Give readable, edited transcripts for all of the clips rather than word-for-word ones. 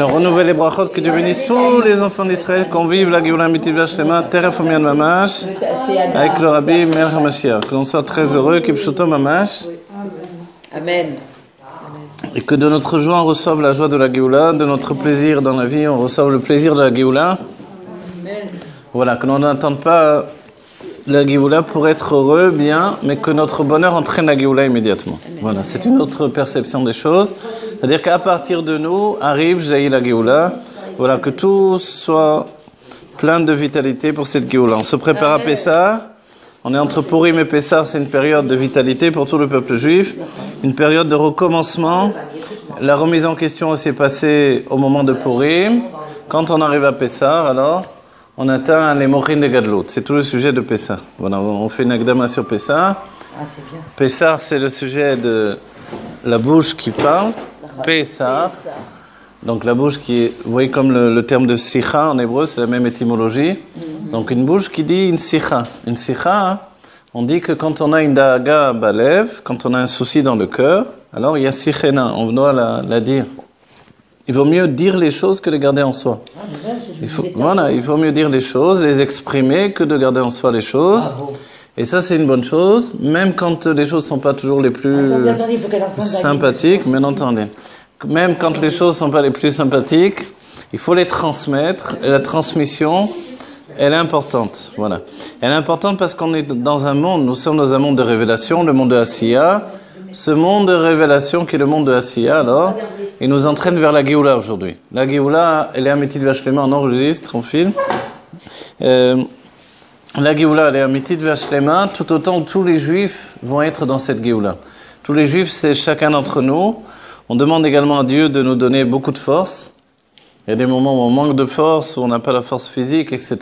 renouvelle les brachot, que Dieu bénisse tous les enfants d'Israël, qu'on vive la Géoula Amitid Vashlema, Teref Omian Mamash, avec le Rabbi Meir HaMashiach. Que l'on soit très heureux, Kipshuto Mamash. Amen. Et que de notre joie, on reçoive la joie de la Géoula, de notre plaisir dans la vie, on reçoive le plaisir de la Géoula. Voilà, que l'on n'attende pas la Géoula pour être heureux, bien, mais que notre bonheur entraîne la Géoula immédiatement. Voilà, c'est une autre perception des choses. C'est-à-dire qu'à partir de nous, arrive, jaillit la Géoula. Voilà, que tout soit plein de vitalité pour cette Géoula. On se prépare à Pessah. On est entre Purim et Pessah, c'est une période de vitalité pour tout le peuple juif. Une période de recommencement. La remise en question s'est passée au moment de Purim. Quand on arrive à Pessah, alors, on atteint les Mochin de Gadlut. C'est tout le sujet de Pessah. Voilà, on fait une akdama sur Pessah. Ah, c'est bien. Pessah, c'est le sujet de la bouche qui parle. Pessah. Donc la bouche qui est, vous voyez comme le terme de sikha en hébreu, c'est la même étymologie. Donc une bouche qui dit une sikha. Une sikha, on dit que quand on a une daaga balev, quand on a un souci dans le cœur, alors il y a sikhena, on doit la dire. Il vaut mieux dire les choses que de garder en soi. Il vaut mieux dire les choses, les exprimer que de garder en soi les choses. Et ça, c'est une bonne chose, même quand les choses ne sont pas toujours les plus sympathiques, mais entendez. Même quand les choses ne sont pas les plus sympathiques, il faut les transmettre. Et la transmission, elle est importante. Voilà. Elle est importante parce qu'on est dans un monde, nous sommes dans un monde de révélation, le monde de Asiya. Ce monde de révélation qui est le monde de Asiya, alors, il nous entraîne vers la Géoula aujourd'hui. La Géoula, elle est Amitid Vashlema, on enregistre, on filme. La Géoula, elle est Amitid Vashlema, tout autant que tous les Juifs vont être dans cette Géoula. Tous les Juifs, c'est chacun d'entre nous. On demande également à Dieu de nous donner beaucoup de force. Il y a des moments où on manque de force, où on n'a pas la force physique, etc.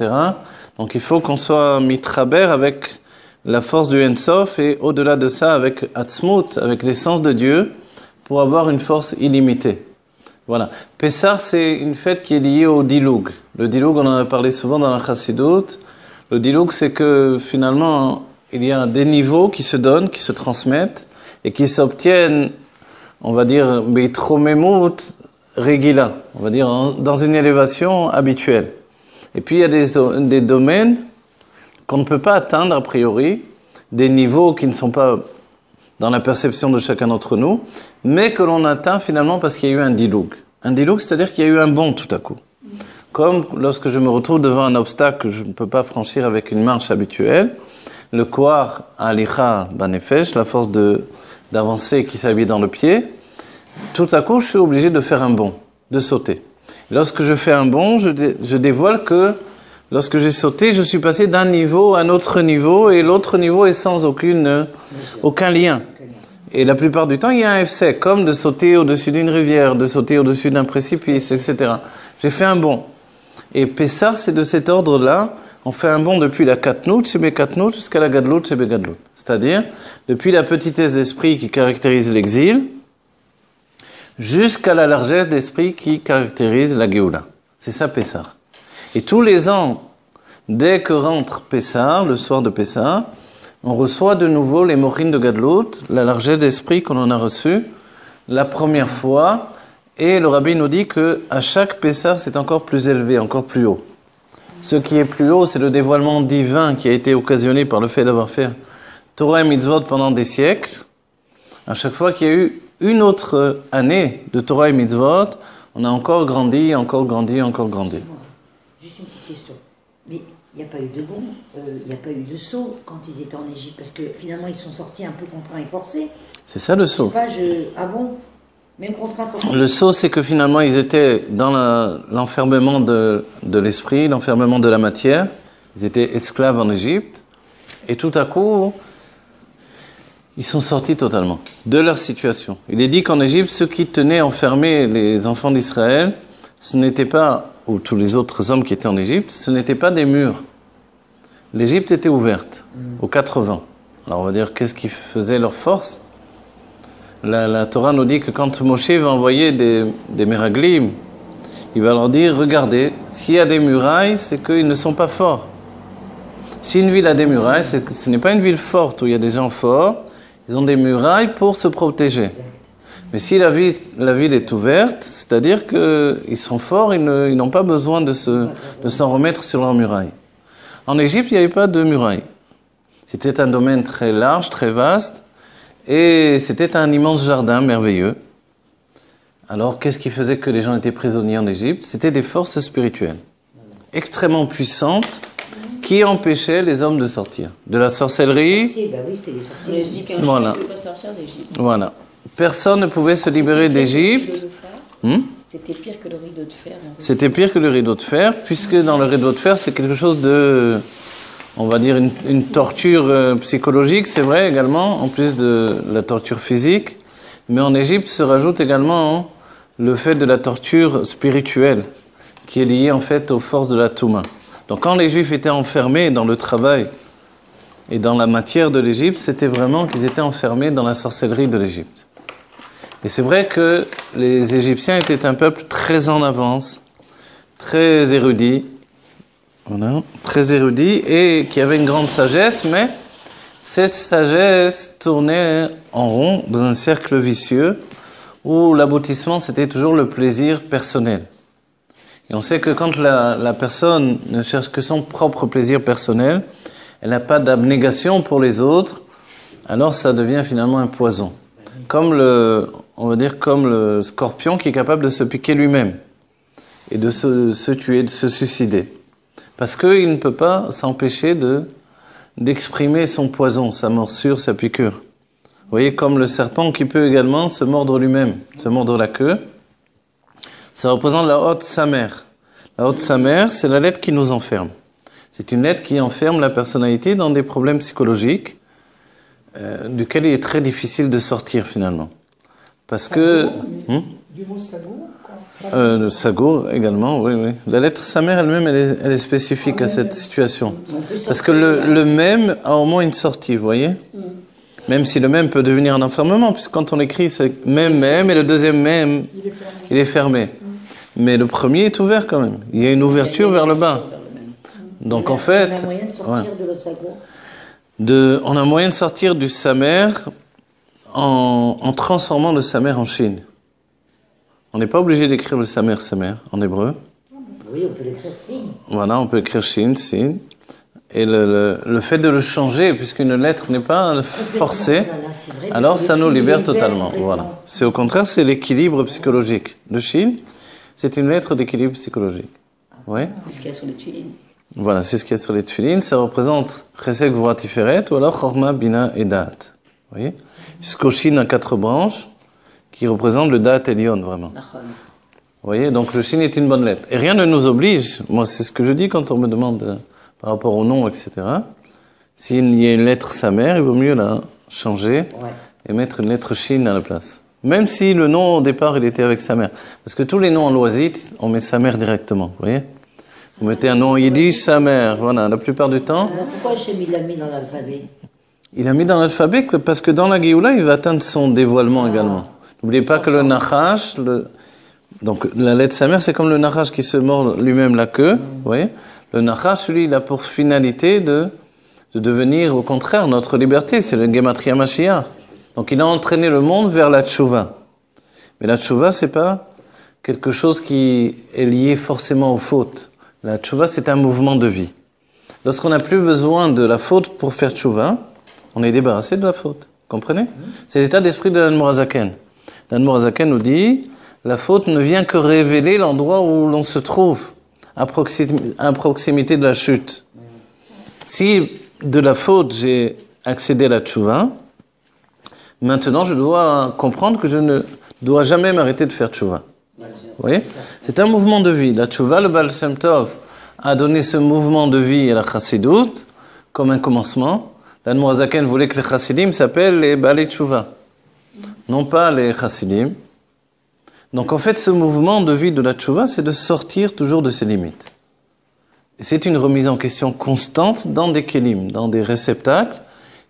Donc il faut qu'on soit mitraber avec la force du Ensof et au-delà de ça avec Atzmut, avec l'essence de Dieu, pour avoir une force illimitée. Voilà. Pessah, c'est une fête qui est liée au Diloug. Le Diloug, on en a parlé souvent dans la Chassidut. Le Diloug, c'est que finalement, il y a des niveaux qui se donnent, qui se transmettent et qui s'obtiennent, on va dire, Beitromemut Regila, on va dire, dans une élévation habituelle. Et puis il y a des domaines qu'on ne peut pas atteindre a priori, des niveaux qui ne sont pas dans la perception de chacun d'entre nous, mais que l'on atteint finalement parce qu'il y a eu un diloug. Un diloug, c'est-à-dire qu'il y a eu un bond tout à coup. Comme lorsque je me retrouve devant un obstacle que je ne peux pas franchir avec une marche habituelle, le koar alicha banefesh, la force d'avancer qui s'habille dans le pied, tout à coup je suis obligé de faire un bond, de sauter. Lorsque je fais un bond, je dévoile que lorsque j'ai sauté, je suis passé d'un niveau à un autre niveau, et l'autre niveau est sans aucun lien. Et la plupart du temps, il y a un effet, comme de sauter au-dessus d'une rivière, de sauter au-dessus d'un précipice, etc. J'ai fait un bond. Et Pessah, c'est de cet ordre-là. On fait un bond depuis la Katnout, chez Bekatnout, jusqu'à la Gadlout, chez Begadlout. C'est-à-dire, depuis la petitesse d'esprit qui caractérise l'exil, jusqu'à la largesse d'esprit qui caractérise la Géoula. C'est ça Pessah. Et tous les ans, dès que rentre Pessah, le soir de Pessah, on reçoit de nouveau les Mochin de Gadlut, la largesse d'esprit qu'on en a reçue la première fois. Et le Rabbi nous dit que à chaque Pessah, c'est encore plus élevé, encore plus haut. Ce qui est plus haut, c'est le dévoilement divin qui a été occasionné par le fait d'avoir fait Torah et Mitzvot pendant des siècles. À chaque fois qu'il y a eu une autre année de Torah et Mitzvot, on a encore grandi, encore grandi, encore grandi. Juste une petite question. Mais il n'y a pas eu de bond, il n'y a pas eu de saut quand ils étaient en Égypte, parce que finalement ils sont sortis un peu contraints et forcés. C'est ça le saut. Ah bon? Même contraints et forcés. Le saut, c'est que finalement ils étaient dans l'enfermement de l'esprit, l'enfermement de la matière. Ils étaient esclaves en Égypte. Et tout à coup, ils sont sortis totalement de leur situation. Il est dit qu'en Égypte, ceux qui tenaient enfermés les enfants d'Israël, ce n'était pas, ou tous les autres hommes qui étaient en Égypte, ce n'étaient pas des murs. L'Égypte était ouverte, aux 4 vents. Alors on va dire, qu'est-ce qui faisait leur force? La Torah nous dit que quand Moshe va envoyer des méraglim, il va leur dire, regardez, s'il y a des murailles, c'est qu'ils ne sont pas forts. Si une ville a des murailles, c'est que ce n'est pas une ville forte où il y a des gens forts, ils ont des murailles pour se protéger. Mais si la ville est ouverte, c'est-à-dire qu'ils sont forts, ils n'ont pas besoin de s'en remettre sur leur muraille. En Égypte, il n'y avait pas de muraille. C'était un domaine très large, très vaste, et c'était un immense jardin merveilleux. Alors, qu'est-ce qui faisait que les gens étaient prisonniers en Égypte? C'était des forces spirituelles, extrêmement puissantes, qui empêchaient les hommes de sortir. De la sorcellerie. Bah oui, c'était des sorciers. On a dit qu'un Voilà. chien ne peut pas sortir d'Égypte. Voilà. Personne ne pouvait se libérer d'Égypte. C'était pire que le rideau de fer. C'était pire que le rideau de fer, puisque dans le rideau de fer, c'est quelque chose de, on va dire, une torture psychologique, c'est vrai également, en plus de la torture physique. Mais en Égypte se rajoute également le fait de la torture spirituelle, qui est liée en fait aux forces de la Touma. Donc quand les Juifs étaient enfermés dans le travail et dans la matière de l'Égypte, c'était vraiment qu'ils étaient enfermés dans la sorcellerie de l'Égypte. Et c'est vrai que les Égyptiens étaient un peuple très en avance, très érudit, voilà, très érudit, et qui avait une grande sagesse, mais cette sagesse tournait en rond dans un cercle vicieux où l'aboutissement c'était toujours le plaisir personnel. Et on sait que quand la personne ne cherche que son propre plaisir personnel, elle n'a pas d'abnégation pour les autres, alors ça devient finalement un poison. Comme on va dire comme le scorpion qui est capable de se piquer lui-même et de se tuer, de se suicider. Parce qu'il ne peut pas s'empêcher d'exprimer son poison, sa morsure, sa piqûre. Vous voyez, comme le serpent qui peut également se mordre lui-même, se mordre la queue. Ça représente la haute samer. La haute samer, c'est la lettre qui nous enferme. C'est une lettre qui enferme la personnalité dans des problèmes psychologiques duquel il est très difficile de sortir finalement. Parce que... Du mot sagour, le sagour également, oui, oui. La lettre samer elle-même, elle est spécifique à cette situation. Parce que le même a au moins une sortie, vous voyez? Même si le même peut devenir un enfermement, puisque quand on écrit, c'est même, et le deuxième même, il est fermé. Mais le premier est ouvert quand même. Il y a une ouverture vers le bas. Donc en fait... On a moyen de sortir de l'osagour. On a moyen de sortir du samer en transformant le samer en chine. On n'est pas obligé d'écrire le samer en hébreu. Oui, on peut l'écrire sin. Voilà, on peut écrire sin. Et le fait de le changer, puisqu'une lettre n'est pas forcée, alors ça nous libère totalement. Voilà. C'est au contraire, c'est l'équilibre psychologique. Le shin, c'est une lettre d'équilibre psychologique. Oui. C'est ce qu'il y a sur les tuilines. Voilà, c'est ce qu'il y a sur les tefilines. Ça représente Chesed Gvura Tiferet ou alors Chorma, Bina et Da'at. Vous voyez? Jusqu'au Shin à 4 branches qui représentent le Da'at Elion, vraiment. Vous voyez? Donc le Shin est une bonne lettre. Et rien ne nous oblige. Moi, c'est ce que je dis quand on me demande par rapport au nom, etc. S'il y a une lettre Samer, il vaut mieux la changer et mettre une lettre Shin à la place. Même si le nom, au départ, il était avec Samer. Parce que tous les noms en loisite, on met Samer directement. Vous voyez? Vous mettez un nom yiddish, Samer, voilà, la plupart du temps. Alors pourquoi Hachem il l'a mis dans l'alphabet? Il a mis dans l'alphabet parce que dans la Géoula, il va atteindre son dévoilement également. N'oubliez pas que le Nachash, donc la lettre Samer, c'est comme le Nachash qui se mord lui-même la queue, vous voyez. Le Nachash, lui, il a pour finalité de devenir, au contraire, notre liberté, c'est le Gematria Mashiach. Donc il a entraîné le monde vers la Tchouva. Mais la Tchouva, c'est pas quelque chose qui est lié forcément aux fautes. La tchouva, c'est un mouvement de vie. Lorsqu'on n'a plus besoin de la faute pour faire tchouva, on est débarrassé de la faute. Comprenez? C'est l'état d'esprit de l'Admorazaken. L'Admorazaken nous dit, la faute ne vient que révéler l'endroit où l'on se trouve, à proximité de la chute. Si de la faute, j'ai accédé à la tchouva, maintenant je dois comprendre que je ne dois jamais m'arrêter de faire tchouva. Vous voyez? C'est un mouvement de vie. La tchouva, le Baal Shem Tov, a donné ce mouvement de vie à la Chassidut comme un commencement. L'Admorazaken voulait que les Chassidim s'appellent les Baalei Tchouva, non pas les Chassidim. Donc en fait, ce mouvement de vie de la tchouva, c'est de sortir toujours de ses limites. Et c'est une remise en question constante dans des kélim, dans des réceptacles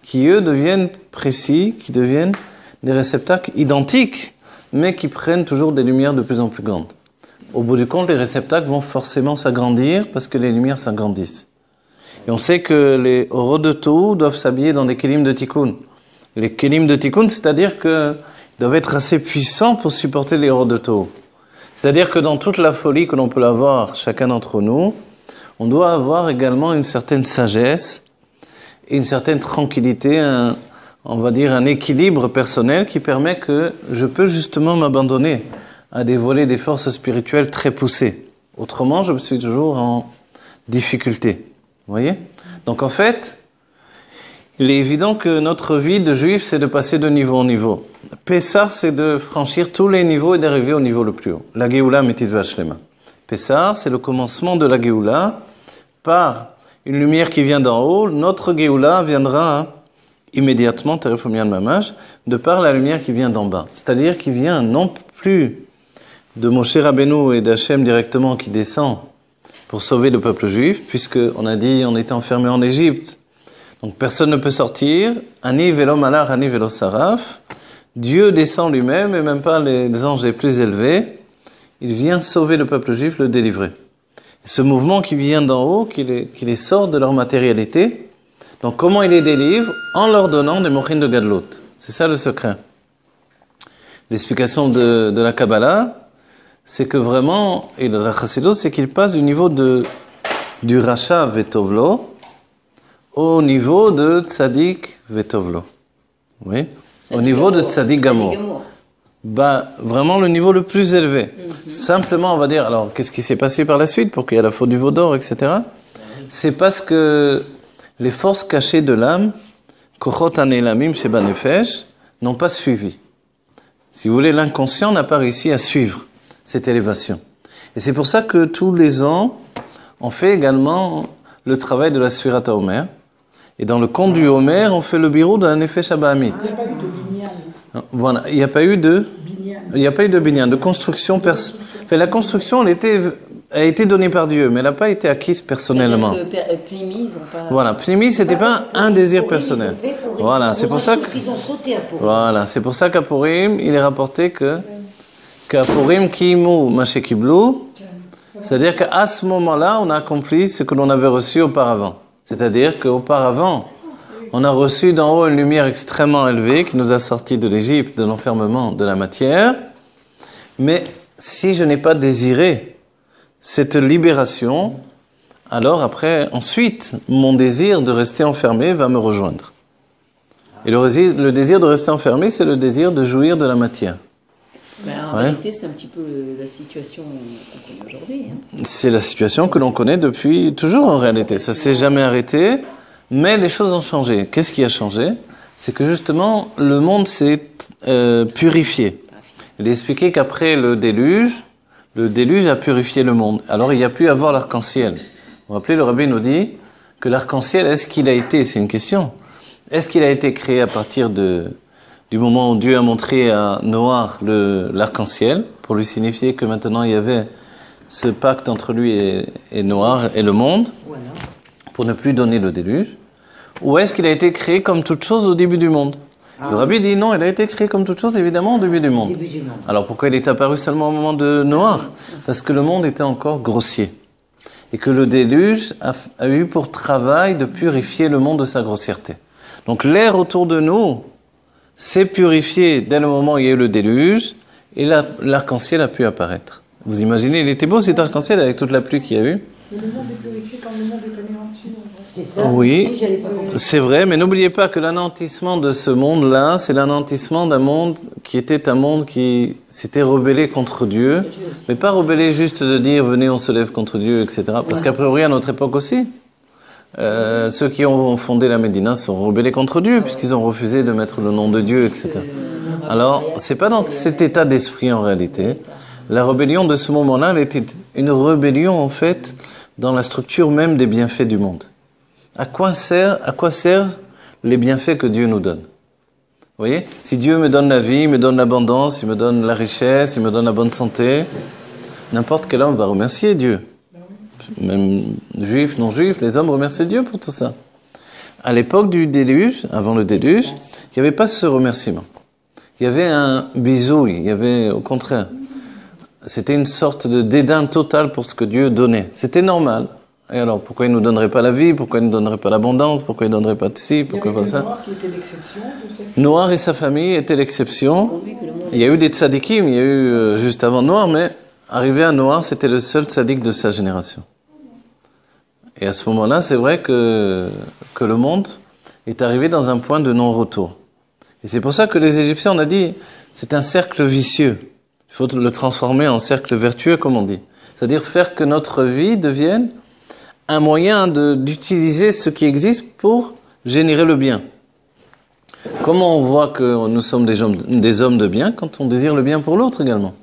qui, eux, deviennent précis, qui deviennent des réceptacles identiques, mais qui prennent toujours des lumières de plus en plus grandes. Au bout du compte, les réceptacles vont forcément s'agrandir parce que les lumières s'agrandissent. Et on sait que les oraux de Tohu doivent s'habiller dans des kélim de tikkun. Les kélim de tikkun, c'est-à-dire qu'ils doivent être assez puissants pour supporter les horreurs de Tohu. C'est-à-dire que dans toute la folie que l'on peut avoir, chacun d'entre nous, on doit avoir également une certaine sagesse et une certaine tranquillité, on va dire un équilibre personnel qui permet que je peux justement m'abandonner à dévoiler des forces spirituelles très poussées. Autrement, je suis toujours en difficulté. Vous voyez? Donc en fait, il est évident que notre vie de juif, c'est de passer de niveau en niveau. Pessah, c'est de franchir tous les niveaux et d'arriver au niveau le plus haut. La Géoula Mitzvah Shlema. Pessah, c'est le commencement de la Géoula. Par une lumière qui vient d'en haut, notre Géoula viendra immédiatement, de par la lumière qui vient d'en bas. C'est-à-dire qui vient non plus de Moshe Rabbeinu et d'Hachem directement qui descend pour sauver le peuple juif, puisqu'on a dit on était enfermé en Égypte. Donc personne ne peut sortir. Ani velo malach, ani velo saraf. Dieu descend lui-même, et même pas les anges les plus élevés. Il vient sauver le peuple juif, le délivrer. Et ce mouvement qui vient d'en haut, qui les sort de leur matérialité. Donc comment il les délivre? En leur donnant des mochin de gadlut. C'est ça le secret. L'explication de la Kabbalah, c'est que vraiment, et de la Chassidut, c'est qu'il passe du niveau du Racha Vetovlo au niveau de Tzadik Vetovlo. Oui? Au niveau de Tzadik Gamour. Bah, vraiment le niveau le plus élevé. Simplement, on va dire, alors, qu'est-ce qui s'est passé par la suite pour qu'il y ait la faute du veau d'or, etc. C'est parce que les forces cachées de l'âme, Kochot Anelamim Sheba Nefesh, n'ont pas suivi. Si vous voulez, l'inconscient n'a pas réussi à suivre cette élévation. Et c'est pour ça que tous les ans, on fait également le travail de la Sfirat HaOmer. Et dans le conte du Homer, on fait le bureau de la Nefesh Abahamit. Il n'y a pas eu de binyan. Voilà, il n'y a pas eu de binyan, de construction personnelle. La construction, a été donnée par Dieu, mais elle n'a pas été acquise personnellement. C'est-à-dire que Plimi, ils ont pas... Voilà, Plimi, c'était pas un désir personnel. Voilà, c'est pour ça que... Ils ont sauté à Purim. Voilà, c'est pour ça qu'à Purim, il est rapporté qu'à Purim, Kimu Mashekiblu, c'est-à-dire qu'à ce moment-là, on a accompli ce que l'on avait reçu auparavant. C'est-à-dire qu'auparavant, on a reçu d'en haut une lumière extrêmement élevée qui nous a sortis de l'Égypte, de l'enfermement de la matière. Mais si je n'ai pas désiré cette libération, alors après, ensuite, mon désir de rester enfermé va me rejoindre. Et le désir de rester enfermé, c'est le désir de jouir de la matière. Ben, en réalité, c'est un petit peu la situation qu'on connaît aujourd'hui. Hein. C'est la situation que l'on connaît depuis toujours en réalité. Ça s'est jamais arrêté, mais les choses ont changé. Qu'est-ce qui a changé? C'est que justement, le monde s'est purifié. Il a expliqué qu'après le déluge a purifié le monde. Alors il y a pu avoir l'arc-en-ciel. Vous vous rappelez, le Rabbi nous dit que l'arc-en-ciel, est-ce qu'il a été, c'est une question, est-ce qu'il a été créé à partir du moment où Dieu a montré à Noah l'arc-en-ciel, pour lui signifier que maintenant il y avait ce pacte entre lui et Noah et le monde, pour ne plus donner le déluge, ou est-ce qu'il a été créé comme toute chose au début du monde? Le Rabbi dit non, il a été créé comme toute chose évidemment au début du monde. Alors pourquoi il est apparu seulement au moment de Noah? Parce que le monde était encore grossier. Et que le déluge a eu pour travail de purifier le monde de sa grossièreté. Donc l'air autour de nous s'est purifié dès le moment où il y a eu le déluge, et l'arc-en-ciel a pu apparaître. Vous imaginez, il était beau cet arc-en-ciel avec toute la pluie qu'il y a eu. Mais le monde est purifié quand le monde est anéanti. C'est ça. Oui, Si, j'allais pas comprendre. c'est vrai, mais n'oubliez pas que l'anéantissement de ce monde-là, c'est l'anéantissement d'un monde qui était un monde qui s'était rebellé contre Dieu, mais pas rebellé juste de dire venez on se lève contre Dieu, etc. Parce qu'a priori à notre époque aussi, ceux qui ont fondé la Médina sont rebellés contre Dieu puisqu'ils ont refusé de mettre le nom de Dieu, etc. Alors c'est pas dans cet état d'esprit en réalité. La rébellion de ce moment-là, elle était une rébellion en fait dans la structure même des bienfaits du monde. À quoi servent les bienfaits que Dieu nous donne? Vous voyez? Si Dieu me donne la vie, il me donne l'abondance, il me donne la richesse, il me donne la bonne santé, n'importe quel homme va remercier Dieu. Même juifs, non-juifs, les hommes remercient Dieu pour tout ça. À l'époque du déluge, avant le déluge, il n'y avait pas ce remerciement. Il y avait un bisouille, il y avait au contraire. C'était une sorte de dédain total pour ce que Dieu donnait. C'était normal. Et alors, pourquoi il ne nous donnerait pas la vie? Pourquoi il ne nous donnerait pas l'abondance? Pourquoi il ne donnerait pas de ci? Pourquoi pas ça? Noir qui était l'exception de cette... Noir et sa famille étaient l'exception. Pourvu que le Il y a eu des tzadikim, il y a eu juste avant Noir, mais arrivé à Noir, c'était le seul tzadik de sa génération. Et à ce moment-là, c'est vrai que le monde est arrivé dans un point de non-retour. Et c'est pour ça que les Égyptiens, on a dit, c'est un cercle vicieux. Il faut le transformer en cercle vertueux, comme on dit. C'est-à-dire faire que notre vie devienne un moyen d'utiliser ce qui existe pour générer le bien. Comment on voit que nous sommes des hommes de bien quand on désire le bien pour l'autre également.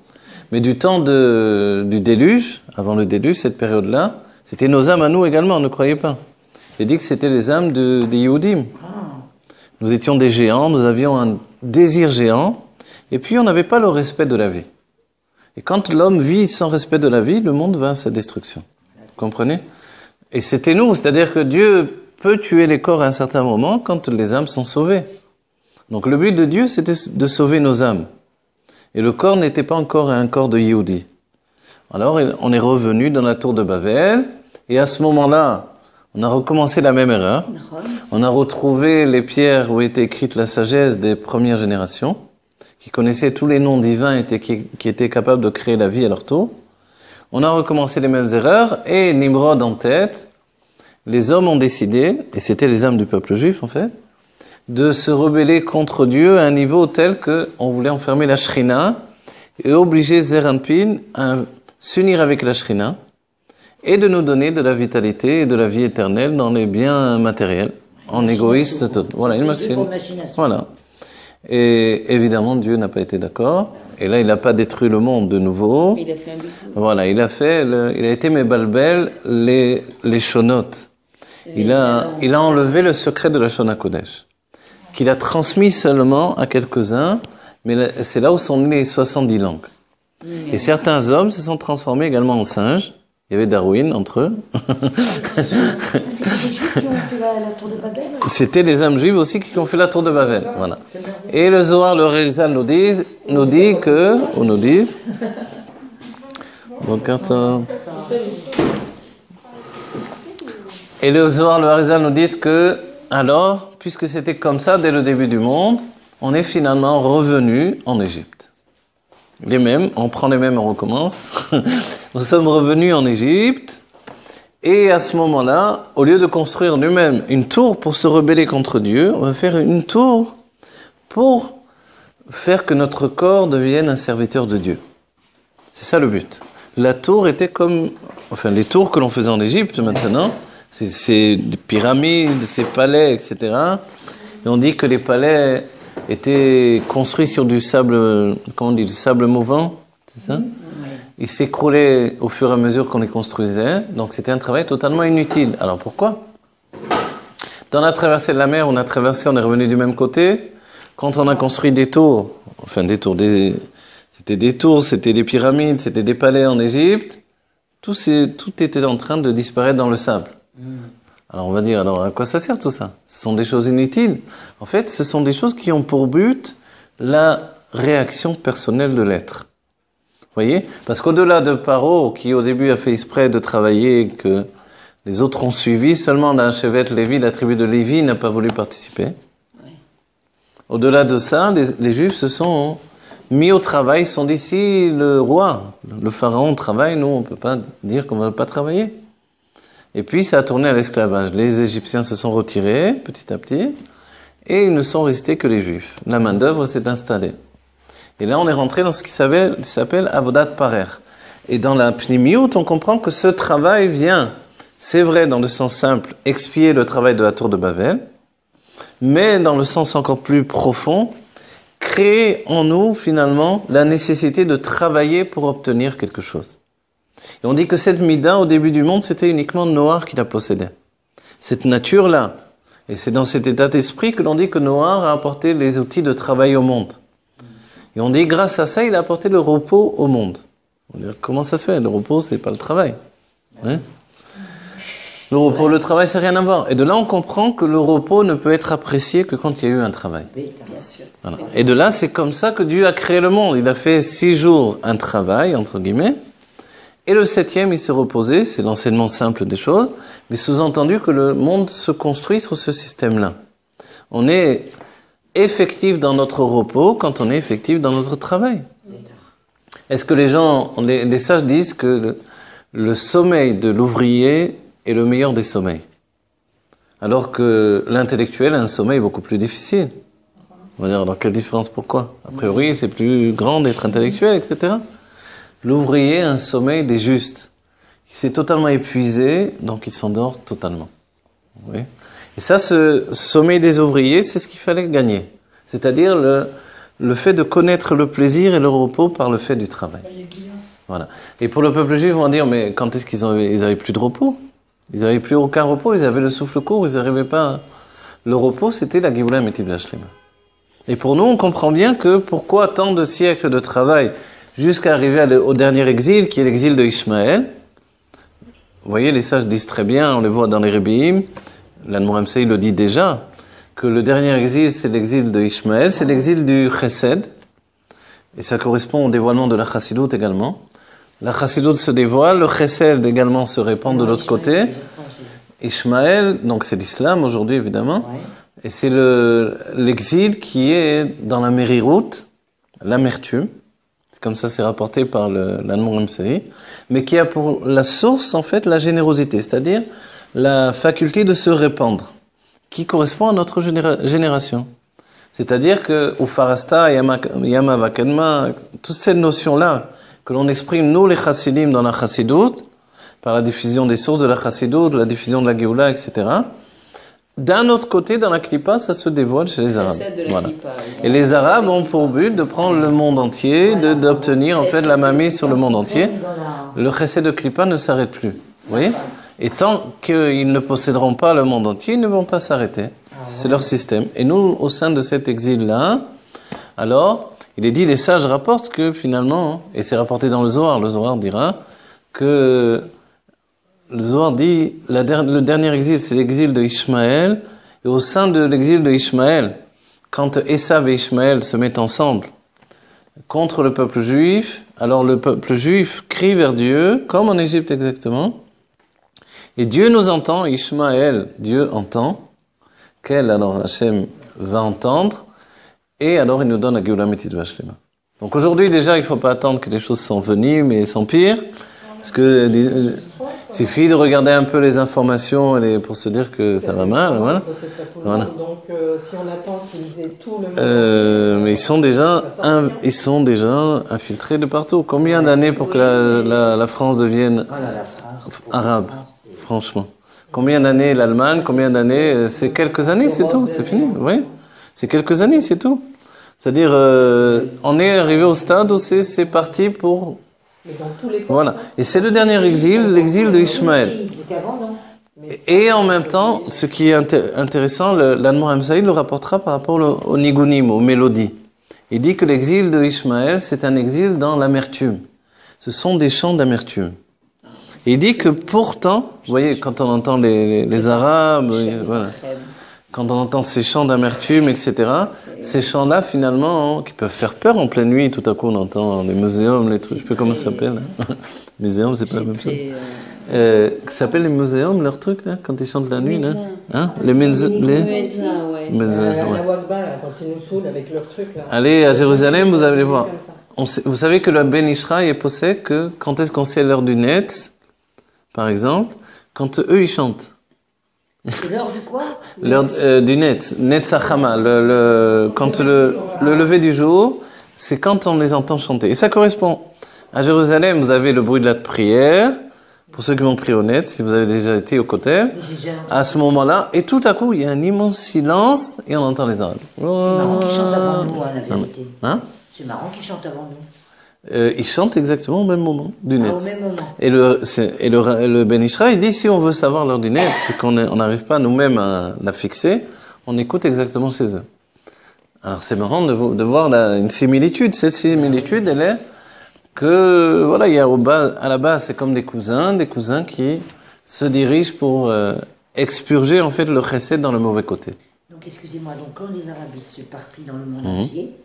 Mais du temps du déluge, avant le déluge, cette période-là, c'était nos âmes à nous également, ne croyez pas. Il dit que c'était les âmes des Yehudim. Nous étions des géants, nous avions un désir géant, et puis on n'avait pas le respect de la vie. Et quand l'homme vit sans respect de la vie, le monde va à sa destruction. Vous comprenez? Et c'était nous, c'est-à-dire que Dieu peut tuer les corps à un certain moment quand les âmes sont sauvées. Donc le but de Dieu, c'était de sauver nos âmes. Et le corps n'était pas encore un corps de Yehudi. Alors on est revenu dans la tour de Babel, et à ce moment-là, on a recommencé la même erreur. On a retrouvé les pierres où était écrite la sagesse des premières générations, qui connaissaient tous les noms divins et qui étaient capables de créer la vie à leur tour. On a recommencé les mêmes erreurs, et Nimrod en tête, les hommes ont décidé, et c'était les âmes du peuple juif en fait, de se rebeller contre Dieu à un niveau tel qu'on voulait enfermer la Shrina et obliger Zeir Anpin à s'unir avec la Shrina et de nous donner de la vitalité et de la vie éternelle dans les biens matériels, en égoïste. Voilà, une machine. Voilà. Et évidemment, Dieu n'a pas été d'accord. Et là, il n'a pas détruit le monde de nouveau. Il a fait un but. Voilà, il a été mébalbel les shonotes. Il a enlevé le secret de la Shona Kodesh, qu'il a transmis seulement à quelques-uns, mais c'est là où sont nées les 70 langues. Et certains hommes se sont transformés également en singes. Il y avait Darwin entre eux. C'était les Juifs qui ont fait la tour de Babel. C'était les âmes juives aussi qui ont fait la tour de Babel. Voilà. Et le Zohar, le Rézal nous dit que, ou nous disent, donc attends. Et le Zohar, le Rézal nous disent que, alors, puisque c'était comme ça dès le début du monde, on est finalement revenu en Égypte. Les mêmes, on prend les mêmes et on recommence. Nous sommes revenus en Égypte, et à ce moment-là, au lieu de construire nous-mêmes une tour pour se rebeller contre Dieu, on va faire une tour pour faire que notre corps devienne un serviteur de Dieu. C'est ça le but. La tour était comme, enfin les tours que l'on faisait en Égypte maintenant, c'est des pyramides, ces palais, etc. Et on dit que les palais étaient construits sur du sable, comment on dit, du sable mouvant, c'est ça? Ils s'écroulaient au fur et à mesure qu'on les construisait, donc c'était un travail totalement inutile. Alors pourquoi? Dans la traversée de la mer, on a traversé, on est revenu du même côté. Quand on a construit des tours, c'était des tours, c'était des pyramides, c'était des palais en Égypte, tout était en train de disparaître dans le sable. Alors on va dire, alors à quoi ça sert tout ça? Ce sont des choses inutiles. En fait, ce sont des choses qui ont pour but la réaction personnelle de l'être. Vous voyez? Parce qu'au-delà de Paro, qui au début a fait exprès de travailler, que les autres ont suivi, seulement dans Shevet Lévi, la tribu de Lévi n'a pas voulu participer. Au-delà de ça, les Juifs se sont mis au travail, ils se sont dit, si le roi, le pharaon travaille, nous on ne peut pas dire qu'on ne va pas travailler. Et puis ça a tourné à l'esclavage. Les Égyptiens se sont retirés petit à petit et il ne sont restés que les Juifs. La main d'œuvre s'est installée. Et là on est rentré dans ce qui s'appelle Avodat Parer. Et dans la Pnimiout, on comprend que ce travail vient, c'est vrai dans le sens simple, expier le travail de la tour de Babel, mais dans le sens encore plus profond, créer en nous finalement la nécessité de travailler pour obtenir quelque chose. Et on dit que cette mida, au début du monde, c'était uniquement Noir qui la possédait. Cette nature-là. Et c'est dans cet état d'esprit que l'on dit que Noir a apporté les outils de travail au monde. Et on dit, grâce à ça, il a apporté le repos au monde. On dit, comment ça se fait? Le repos, c'est pas le travail. Hein? Le repos, le travail, c'est rien à voir. Et de là, on comprend que le repos ne peut être apprécié que quand il y a eu un travail. Oui, bien sûr. Voilà. Et de là, c'est comme ça que Dieu a créé le monde. Il a fait 6 jours un travail, entre guillemets. Et le 7e, il s'est reposé, c'est l'enseignement simple des choses, mais sous-entendu que le monde se construit sur ce système-là. On est effectif dans notre repos quand on est effectif dans notre travail. Est-ce que les gens, les sages disent que le sommeil de l'ouvrier est le meilleur des sommeils, alors que l'intellectuel a un sommeil beaucoup plus difficile? On va dire, alors quelle différence, pourquoi? A priori, c'est plus grand d'être intellectuel, etc. L'ouvrier a un sommeil des justes. Il s'est totalement épuisé, donc il s'endort totalement. Oui. Et ça, ce sommeil des ouvriers, c'est ce qu'il fallait gagner. C'est-à-dire le fait de connaître le plaisir et le repos par le fait du travail. Voilà. Et pour le peuple juif, on va dire, mais quand est-ce qu'ils avaient plus de repos? Ils n'avaient plus aucun repos, ils avaient le souffle court, ils n'arrivaient pas. Le repos, c'était la Géoula Mitiv Vashlema. Et pour nous, on comprend bien que pourquoi tant de siècles de travail jusqu'à arriver au dernier exil, qui est l'exil de Ishmaël. Vous voyez, les sages disent très bien, on les voit dans les Rebbeim, l'Admor Amsei le dit déjà, que le dernier exil, c'est l'exil de Ishmaël, c'est l'exil du Chesed, et ça correspond au dévoilement de la Chassidoute également. La Chassidoute se dévoile, le Chesed également se répand de l'autre côté. Ishmaël, donc c'est l'islam aujourd'hui évidemment, et c'est l'exil qui est dans la Mériroute, l'amertume, comme ça c'est rapporté par l'Admor Amsei, mais qui a pour la source en fait la générosité, c'est-à-dire la faculté de se répandre, qui correspond à notre génération. C'est-à-dire que Ufarasta, Yama Vakadma, toutes ces notions-là que l'on exprime nous les chassidim dans la chassidoute, par la diffusion des sources de la chassidoute, la diffusion de la Géoula, etc. D'un autre côté, dans la Klippa, ça se dévoile chez les Arabes. Voilà. Et les Arabes ont pour but de prendre le monde entier, d'obtenir en fait la mainmise sur le monde entier. Le chesed de Klippa ne s'arrête plus. Vous voyez? Et tant qu'ils ne posséderont pas le monde entier, ils ne vont pas s'arrêter. C'est leur système. Et nous, au sein de cet exil-là, alors, il est dit, les sages rapportent que finalement, et c'est rapporté dans le Zohar dira que le Zohar dit, le dernier exil, c'est l'exil de Ishmaël, et au sein de l'exil de Ishmaël, quand Esav et Ishmaël se mettent ensemble contre le peuple juif, alors le peuple juif crie vers Dieu, comme en Égypte exactement, et Dieu nous entend, Ishmaël, Dieu entend, qu'elle, alors Hachem, va entendre, et alors il nous donne la Géoula Mitiv Vashlema. Donc aujourd'hui déjà, il ne faut pas attendre que les choses s'enveniment et s'empirent, parce que il suffit de regarder un peu les informations pour se dire que ça va mal. Voilà. Donc si on attend qu'ils aient tout le monde... mais ils sont déjà infiltrés de partout. Combien d'années pour que la France devienne arabe, franchement? Combien d'années l'Allemagne? Combien d'années? C'est quelques années, c'est tout, c'est fini. Oui, c'est quelques années, c'est tout. C'est-à-dire, on est arrivé au stade où c'est parti pour... Mais dans tous les voilà. Et c'est le dernier exil, l'exil de Ishmaël. Et en même temps, ce qui est intéressant, l'Admor Amsei le rapportera par rapport au nigunim, aux mélodies. Il dit que l'exil de Ishmaël, c'est un exil dans l'amertume. Ce sont des chants d'amertume. Et il dit que pourtant, vous voyez, quand on entend les Arabes, voilà, quand on entend ces chants d'amertume, etc., ces chants-là, finalement, qui peuvent faire peur en pleine nuit, tout à coup on entend les muséums, les trucs, je sais pas comment ça s'appelle. Hein. Muséum, c'est pas la même chose. Ça s'appelle les muséums, leurs trucs, là, quand ils chantent la nuit, là. Hein? Les médecins, ouais. La Wakba, là, quand ils nous saoulent avec leurs trucs, là. Allez, à Jérusalem, vous allez voir. Vous savez que le Ben Ishra est possède que quand est-ce qu'on sait l'heure du Netz, par exemple, quand eux, ils chantent. C'est l'heure du quoi? L'heure du Netz Achama, quand le lever du jour, c'est quand on les entend chanter. Et ça correspond. À Jérusalem, vous avez le bruit de la prière, pour ceux qui vont prier au Netz, si vous avez déjà été au Kotel, à ce moment-là, et tout à coup, il y a un immense silence, et on entend les Arabes. C'est marrant qu'ils chantent avant nous, la vérité. Hein? C'est marrant qu'ils chantent avant nous. Ils chantent exactement au même moment du Netz. Au même moment. Et le Ben Ishra, il dit, si on veut savoir l'heure du Netz, c'est qu'on n'arrive pas nous-mêmes à la fixer, on écoute exactement chez eux. Alors c'est marrant de voir une similitude. Cette similitude, elle est que, voilà, il y a à la base, c'est comme des cousins qui se dirigent pour expurger en fait le chesed dans le mauvais côté. Donc excusez-moi, donc quand les Arabes se parpillent dans le monde entier,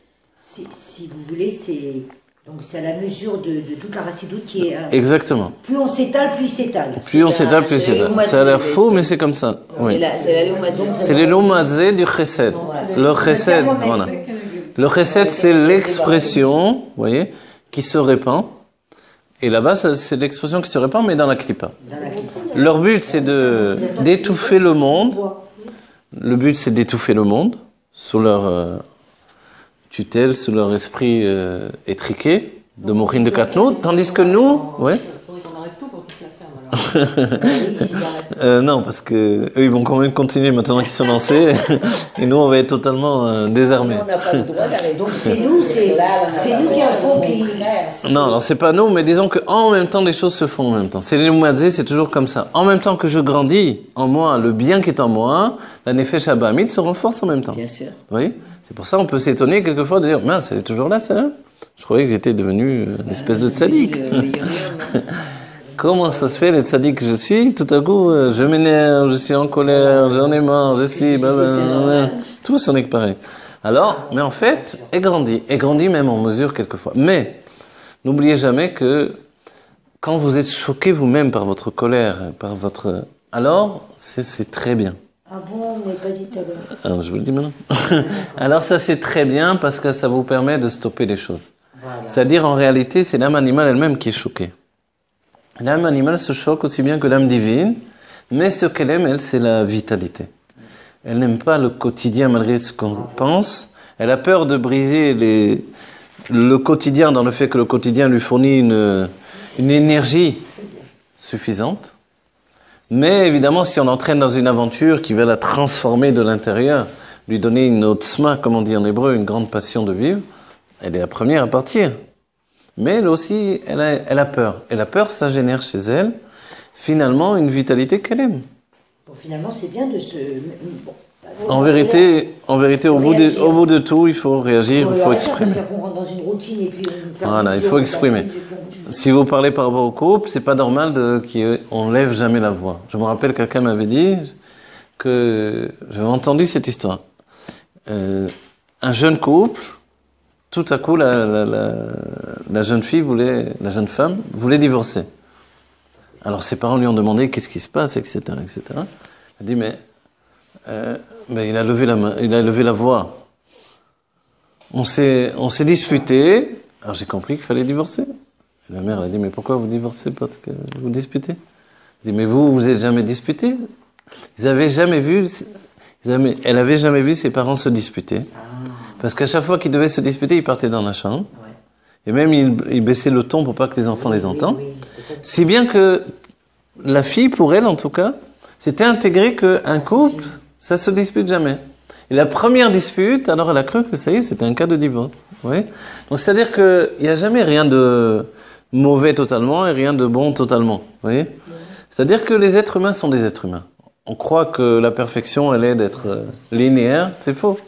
si vous voulez, c'est à la mesure de toute la racidoute qui est... Exactement. Plus on s'étale, plus il s'étale. Plus on s'étale, plus il s'étale. Ça a l'air faux, mais c'est comme ça. Oui. C'est la Léomadze. C'est les Léomadze du chesed. Le chesed, voilà. Le chesed, c'est l'expression, vous voyez, qui se répand. Et là-bas, c'est l'expression qui se répand, mais dans la clipa. Leur but, c'est d'étouffer le monde. Le but, c'est d'étouffer le monde sous leur tutelle, sous leur esprit étriqué, de Mourine de Katnout. Tandis que nous, ouais. Non, parce que eux, ils vont quand même continuer maintenant qu'ils sont lancés, et nous, on va être totalement désarmés. On n'a pas le droit d'arrêter. Donc c'est nous qui avons qui... Non, c'est pas nous, mais disons que en même temps, les choses se font en même temps. C'est les Mouadzé, c'est toujours comme ça. En même temps que je grandis en moi, le bien qui est en moi, la Nefesh Abamid se renforce en même temps. Bien sûr. Oui, c'est pour ça on peut s'étonner quelquefois de dire, mince, elle est toujours là, celle-là. Je croyais que j'étais devenu une espèce de tzaddik. Comment ça se fait, les tzaddik que je suis, tout à coup, je m'énerve, je suis en colère, j'en ai marre, je suis... Tout ce n'est que pareil. Alors, mais en fait, elle grandit même en mesure quelquefois. Mais, n'oubliez jamais que quand vous êtes choqué vous-même par votre colère, par votre... Alors, c'est très bien. Ah bon, on n'est pas dit tout à l'heure. Alors, je vous le dis maintenant. Alors ça, c'est très bien parce que ça vous permet de stopper les choses. Voilà. C'est-à-dire, en réalité, c'est l'âme animale elle-même qui est choquée. L'âme animale se choque aussi bien que l'âme divine, mais ce qu'elle aime, elle, c'est la vitalité. Elle n'aime pas le quotidien malgré ce qu'on pense. Elle a peur de briser le quotidien dans le fait que le quotidien lui fournit une énergie suffisante. Mais évidemment, si on l'entraîne dans une aventure qui va la transformer de l'intérieur, lui donner une otzma, comme on dit en hébreu, une grande passion de vivre, elle est la première à partir. Mais elle aussi, elle a peur. Et la peur, ça génère chez elle, finalement, une vitalité qu'elle aime. Bon, finalement, c'est bien de se... Bon, en vérité, au bout de tout, il faut réagir, il faut exprimer. Parce qu'on rentre dans une routine et puis... Voilà, il faut exprimer. Si vous parlez par rapport au couple, c'est pas normal qu'on lève jamais la voix. Je me rappelle, quelqu'un m'avait dit que j'avais entendu cette histoire. Un jeune couple, tout à coup, la jeune femme voulait divorcer. Alors ses parents lui ont demandé qu'est-ce qui se passe, etc., etc. Elle a dit mais il a levé la main, il a levé la voix. On s'est disputé. Alors j'ai compris qu'il fallait divorcer. Et la mère elle a dit mais pourquoi vous divorcez parce que vous disputez? Elle a dit mais vous êtes jamais disputé? Elle avait jamais vu ses parents se disputer. Parce qu'à chaque fois qu'ils devaient se disputer, ils partaient dans la chambre. Ouais. Et même, ils baissaient le ton pour pas que les enfants les entendent. Si bien que la fille, pour elle en tout cas, s'était intégrée qu'un couple, ça se dispute jamais. Et la première dispute, alors elle a cru que ça y est, c'était un cas de divorce. Oui. Donc c'est-à-dire qu'il n'y a jamais rien de mauvais totalement et rien de bon totalement. Vous voyez ? C'est-à-dire que les êtres humains sont des êtres humains. On croit que la perfection, elle est d'être linéaire. C'est faux.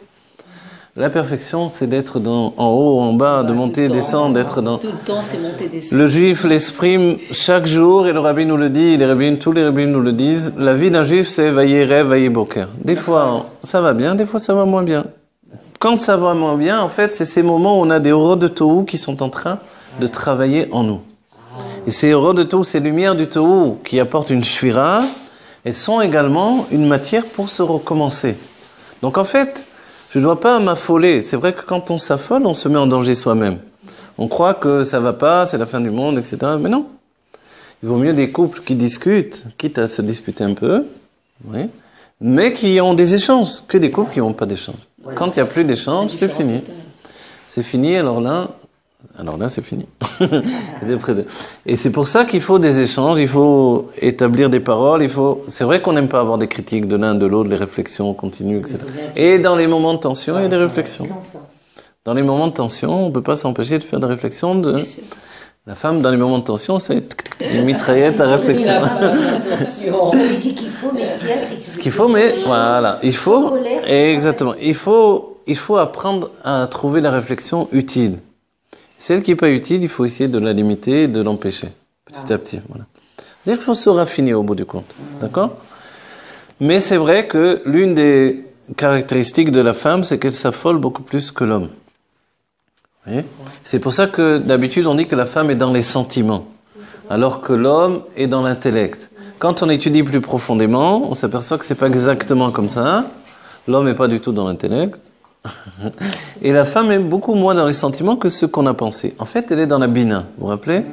La perfection, c'est d'être en haut, en bas, de monter, descendre, d'être dans... Tout le temps, c'est monter, descendre. Le juif l'exprime chaque jour, et le rabbi nous le dit, tous les rabbins nous le disent. La vie d'un juif, c'est vaillé rêve, vaillé boker. Des fois, ça va bien, des fois, ça va moins bien. Quand ça va moins bien, en fait, c'est ces moments où on a des oraux de Tohu qui sont en train de travailler en nous. Et ces oraux de Tohu, ces lumières du Tohu qui apportent une shvira, elles sont également une matière pour se recommencer. Donc, en fait... je ne dois pas m'affoler. C'est vrai que quand on s'affole, on se met en danger soi-même. On croit que ça va pas, c'est la fin du monde, etc. Mais non. Il vaut mieux des couples qui discutent, quitte à se disputer un peu, oui, mais qui ont des échanges, que des couples qui n'ont pas d'échanges. Voilà, quand il n'y a plus d'échanges, c'est fini. C'est fini, alors là, c'est fini. Et c'est pour ça qu'il faut des échanges, il faut établir des paroles, c'est vrai qu'on n'aime pas avoir des critiques de l'un, de l'autre, les réflexions continues, etc. Et dans les moments de tension, il y a des réflexions. Dans les moments de tension, on ne peut pas s'empêcher de faire des réflexions. La femme, dans les moments de tension, c'est une mitraillette à réflexion. On lui dit qu'il faut, mais ce qu'il faut, mais voilà, il faut, exactement, il faut apprendre à trouver la réflexion utile. Celle qui n'est pas utile, il faut essayer de la limiter, de l'empêcher, petit à petit. Voilà. C'est-à-dire qu'il faut se raffiner au bout du compte. D'accord ? Mais c'est vrai que l'une des caractéristiques de la femme, c'est qu'elle s'affole beaucoup plus que l'homme. Vous voyez ? C'est pour ça que d'habitude, on dit que la femme est dans les sentiments, alors que l'homme est dans l'intellect. Quand on étudie plus profondément, on s'aperçoit que c'est pas exactement comme ça. L'homme n'est pas du tout dans l'intellect. Et la femme est beaucoup moins dans les sentiments que ce qu'on a pensé. En fait, elle est dans la bina, vous vous rappelez?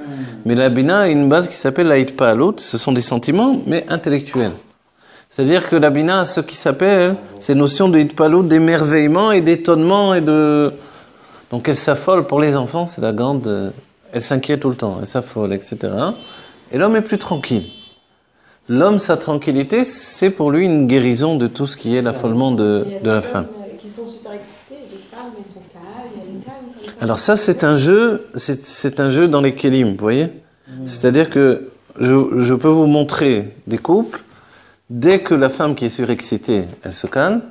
Mais la bina a une base qui s'appelle la hitpa'alot. Ce sont des sentiments, mais intellectuels. C'est-à-dire que la bina a ce qui s'appelle ces notions de hitpa'alot, d'émerveillement et d'étonnement et de... Donc elle s'affole. Pour les enfants, c'est la grande... Elle s'inquiète tout le temps, elle s'affole, etc. Et l'homme est plus tranquille. L'homme, sa tranquillité, c'est pour lui une guérison de tout ce qui est l'affolement de la femme. Qui sont super excités, les femmes, elles sont calmes, elles sont calmes. Alors ça, c'est un jeu dans les kélim, vous voyez? C'est-à-dire que je peux vous montrer des couples, dès que la femme qui est surexcitée, elle se calme,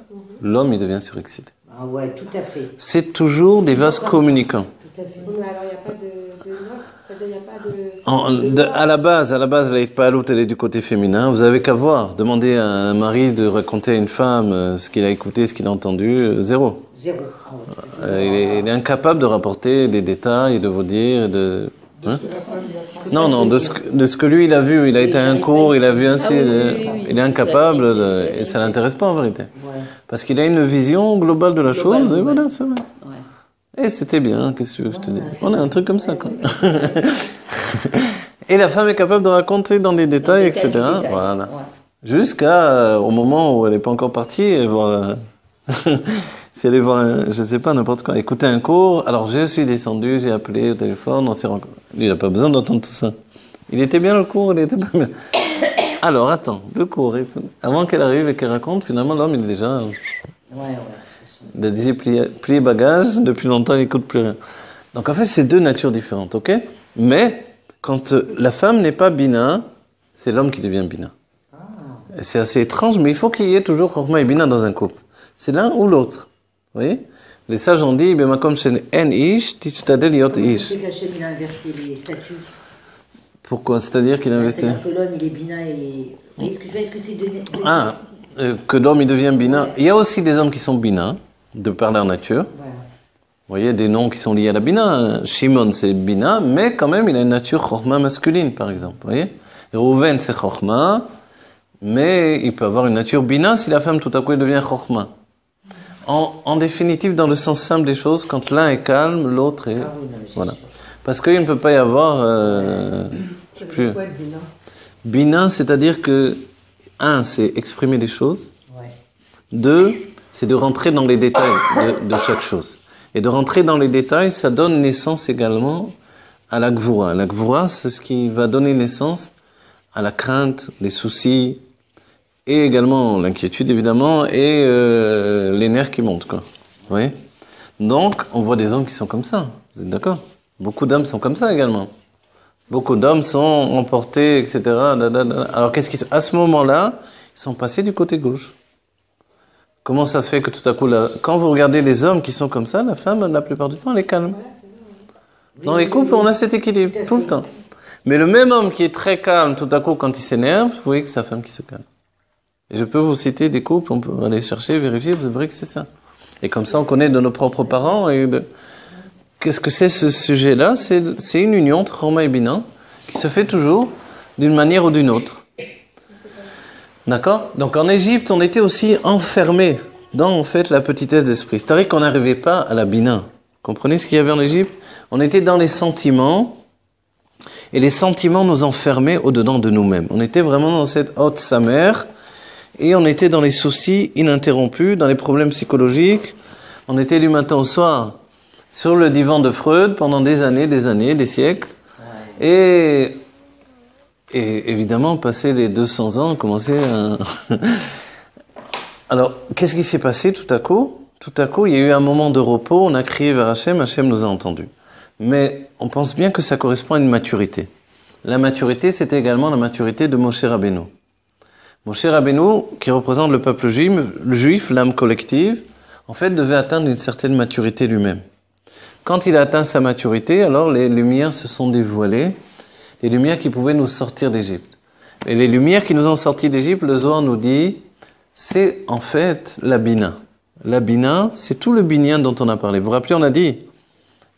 l'homme, il devient surexcité. Ah ouais, tout à fait. C'est toujours des vases communicants. Tout à fait. Oui, mais alors il n'y a pas de note, c'est-à-dire il n'y a pas de... À la base, la hitpa'alot, elle est du côté féminin. Vous avez qu'à voir. Demandez à un mari de raconter à une femme ce qu'il a écouté, ce qu'il a entendu. Zéro. Zéro. Il est incapable de rapporter des détails et de vous dire... Hein? Non, de ce que lui, il a vu. Il a été à un cours, il a vu ainsi. Il est incapable et ça l'intéresse pas en vérité. Ouais. Parce qu'il a une vision globale de la chose et voilà, ça va. Ouais. Et c'était bien, qu'est-ce que tu veux que je te dise? On a un truc comme ça, quoi. Et la femme est capable de raconter dans des détails, etc. Voilà. Ouais. Jusqu'à au moment où elle n'est pas encore partie, et voir, si elle est voir, je sais pas, n'importe quoi, écouter un cours. Alors je suis descendu, j'ai appelé au téléphone, on s'est rencontrés. Lui, il n'a pas besoin d'entendre tout ça. Il était bien le cours, il était pas bien. Alors attends, le cours, avant qu'elle arrive et qu'elle raconte, finalement l'homme il est déjà... Il a déjà plié bagage, depuis longtemps il n'écoute plus rien. Donc en fait c'est deux natures différentes, ok? Mais quand la femme n'est pas bina, c'est l'homme qui devient bina. Et c'est assez étrange, mais il faut qu'il y ait toujours chorma et bina dans un couple. C'est l'un ou l'autre. Vous voyez? Les sages ont dit, comme c'est en ish, tishtadel yot ish. C'est qu'Hachem il a inversé les statuts. Pourquoi? C'est-à-dire qu'il a investi? C'est-à-dire que l'homme il est bina et... Vous voyez ce que je veux dire? Est-ce que c'est de... Que l'homme il devient bina. Ouais. Il y a aussi des hommes qui sont bina, de par leur nature. Voilà. Vous voyez, des noms qui sont liés à la bina. Shimon, c'est bina, mais quand même, il a une nature chorma masculine, par exemple. Vous voyez? Reuven, c'est chorma, mais il peut avoir une nature bina si la femme, tout à coup, elle devient chorma. En définitive, dans le sens simple des choses, quand l'un est calme, l'autre est... Ah oui, non, mais voilà. sûr. Parce qu'il ne peut pas y avoir... C'est quoi être bina? Bina, c'est-à-dire que, un, c'est exprimer les choses. Ouais. Deux, c'est de rentrer dans les détails de chaque chose. Et de rentrer dans les détails, ça donne naissance également à la gvura. La gvura, c'est ce qui va donner naissance à la crainte, les soucis, et également l'inquiétude, évidemment, et les nerfs qui montent, quoi. Vous voyez? Donc, on voit des hommes qui sont comme ça. Vous êtes d'accord? Beaucoup d'hommes sont comme ça également. Beaucoup d'hommes sont emportés, etc. Alors, à ce moment-là, ils sont passés du côté gauche. Comment ça se fait que tout à coup, quand vous regardez les hommes qui sont comme ça, la femme, la plupart du temps, elle est calme. Dans les couples, on a cet équilibre, tout le temps. Mais le même homme qui est très calme, tout à coup, quand il s'énerve, vous voyez que c'est sa femme qui se calme. Et je peux vous citer des couples, on peut aller chercher, vérifier, c'est vrai que c'est ça. Et comme ça, on connaît de nos propres parents. Qu'est-ce que c'est ce sujet-là? C'est une union entre Chorma et Bina qui se fait toujours d'une manière ou d'une autre. D'accord? Donc en Égypte, on était aussi enfermés dans en fait la petitesse d'esprit. C'est-à-dire qu'on n'arrivait pas à la Bina. Comprenez ce qu'il y avait en Égypte? On était dans les sentiments et les sentiments nous enfermaient au-dedans de nous-mêmes. On était vraiment dans cette haute samer et on était dans les soucis ininterrompus, dans les problèmes psychologiques. On était du matin au soir sur le divan de Freud pendant des années, des siècles. Et évidemment, passé les 200 ans, commencer à... Alors, qu'est-ce qui s'est passé tout à coup? Tout à coup, il y a eu un moment de repos, on a crié vers Hachem, Hachem nous a entendus. Mais on pense bien que ça correspond à une maturité. La maturité, c'était également la maturité de Moshe Rabbeinu. Moshe Rabbeinu, qui représente le peuple juif, l'âme collective, en fait, devait atteindre une certaine maturité lui-même. Quand il a atteint sa maturité, alors les lumières se sont dévoilées, les lumières qui pouvaient nous sortir d'Égypte. Et les lumières qui nous ont sortis d'Égypte, le Zohar nous dit, c'est en fait la Bina. La Bina, c'est tout le binyan dont on a parlé. Vous vous rappelez, on a dit,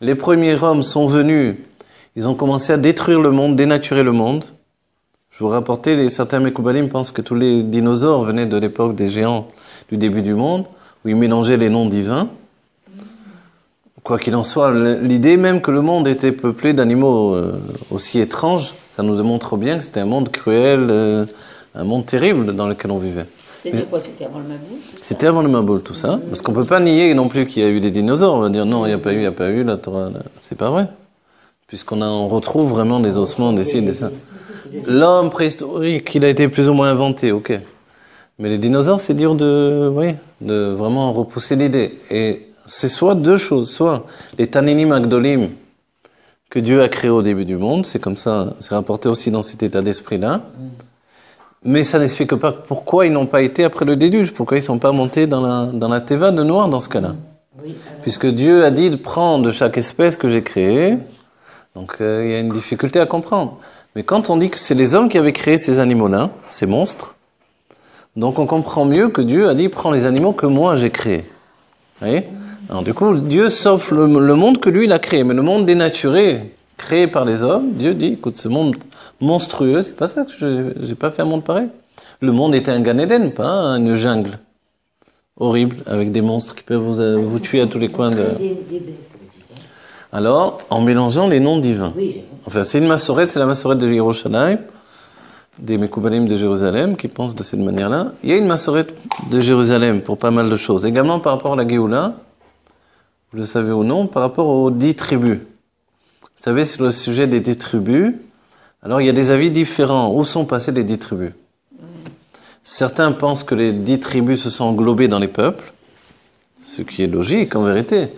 les premiers hommes sont venus, ils ont commencé à détruire le monde, dénaturer le monde. Je vous rapportais, certains Mekoubalim pensent que tous les dinosaures venaient de l'époque des géants du début du monde, où ils mélangeaient les noms divins. quoi qu'il en soit, l'idée même que le monde était peuplé d'animaux aussi étranges, ça nous démontre bien que c'était un monde cruel, un monde terrible dans lequel on vivait. C'est-à-dire quoi? C'était avant le Maboul? C'était avant le Maboul, tout ça. Parce qu'on peut pas nier non plus qu'il y a eu des dinosaures. On va dire non, il n'y a pas eu, la Torah. C'est pas vrai. On retrouve vraiment des ossements, des ci, des ça. L'homme préhistorique, il a été plus ou moins inventé, ok. Mais les dinosaures, c'est dur de vraiment repousser l'idée. Et c'est soit deux choses, soit les Taninim Agdolim que Dieu a créés au début du monde, c'est comme ça, c'est rapporté aussi dans cet état d'esprit-là. Mais ça n'explique pas pourquoi ils n'ont pas été après le déluge, pourquoi ils ne sont pas montés dans la Teva de Noir dans ce cas-là. Oui, Puisque Dieu a dit de prendre de chaque espèce que j'ai créée, donc il y a une difficulté à comprendre. Mais quand on dit que c'est les hommes qui avaient créé ces animaux-là, ces monstres, donc on comprend mieux que Dieu a dit prends les animaux que moi j'ai créés. Vous voyez? Alors du coup, Dieu sauve le monde que lui il a créé, mais le monde dénaturé, créé par les hommes, Dieu dit, écoute, ce monde monstrueux, c'est pas ça que j'ai pas fait un monde pareil. Le monde était un Gan Eden, pas une jungle horrible avec des monstres qui peuvent vous tuer à tous les coins de. Alors, en mélangeant les noms divins. Oui, enfin, c'est une massorette, c'est la massorette de Yerushalayim, des Mekoubalim de Jérusalem qui pensent de cette manière-là. Il y a une massorette de Jérusalem pour pas mal de choses. Également par rapport à la Géoula, vous le savez ou non, par rapport aux 10 tribus. Vous savez, sur le sujet des 10 tribus, alors il y a des avis différents. Où sont passées les 10 tribus? Certains pensent que les 10 tribus se sont englobées dans les peuples, ce qui est logique en vérité.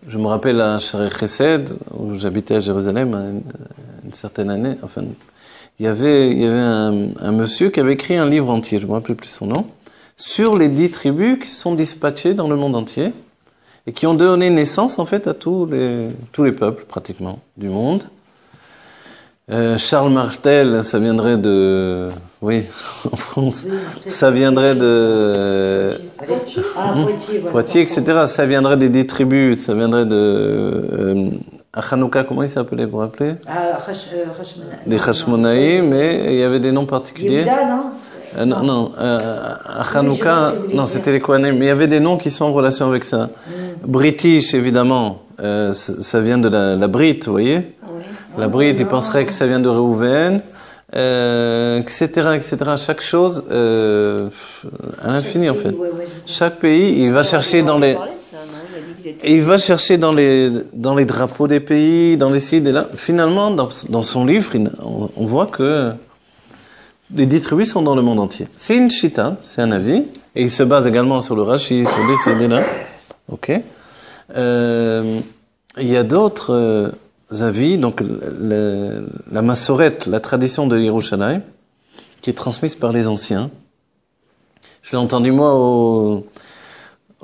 Je me rappelle à Sharei Chesed, où j'habitais à Jérusalem une certaine année, enfin, il y avait un monsieur qui avait écrit un livre entier, je ne me rappelle plus son nom, sur les 10 tribus qui se sont dispatchées dans le monde entier et qui ont donné naissance en fait à tous les peuples pratiquement du monde. Charles Martel, ça viendrait de... Oui, en France. Ça viendrait de... Poitiers, etc. Ça viendrait des 10 tribus. Ça viendrait de... à Hanouka, comment il s'appelait, vous vous rappelez? Des Hashmonaïm, mais il y avait des noms particuliers. Non, à Hanouka, non, c'était les Kohanim, mais il y avait des noms qui sont en relation avec ça. British, évidemment, ça vient de la Brite, vous voyez? La Brite, il penserait que ça vient de Réhouven, etc., etc. Chaque chose, à l'infini, en fait. Chaque pays, il va chercher dans les... Et il va chercher dans les drapeaux des pays, dans les sites, et là. Finalement, dans son livre, on voit que les 10 tribus sont dans le monde entier. C'est une chita, c'est un avis, et il se base également sur le Rashi, sur des idées-là. Ok. Il y a d'autres avis, donc la massorette, la tradition de Yerushalayim, qui est transmise par les anciens. Je l'ai entendu moi au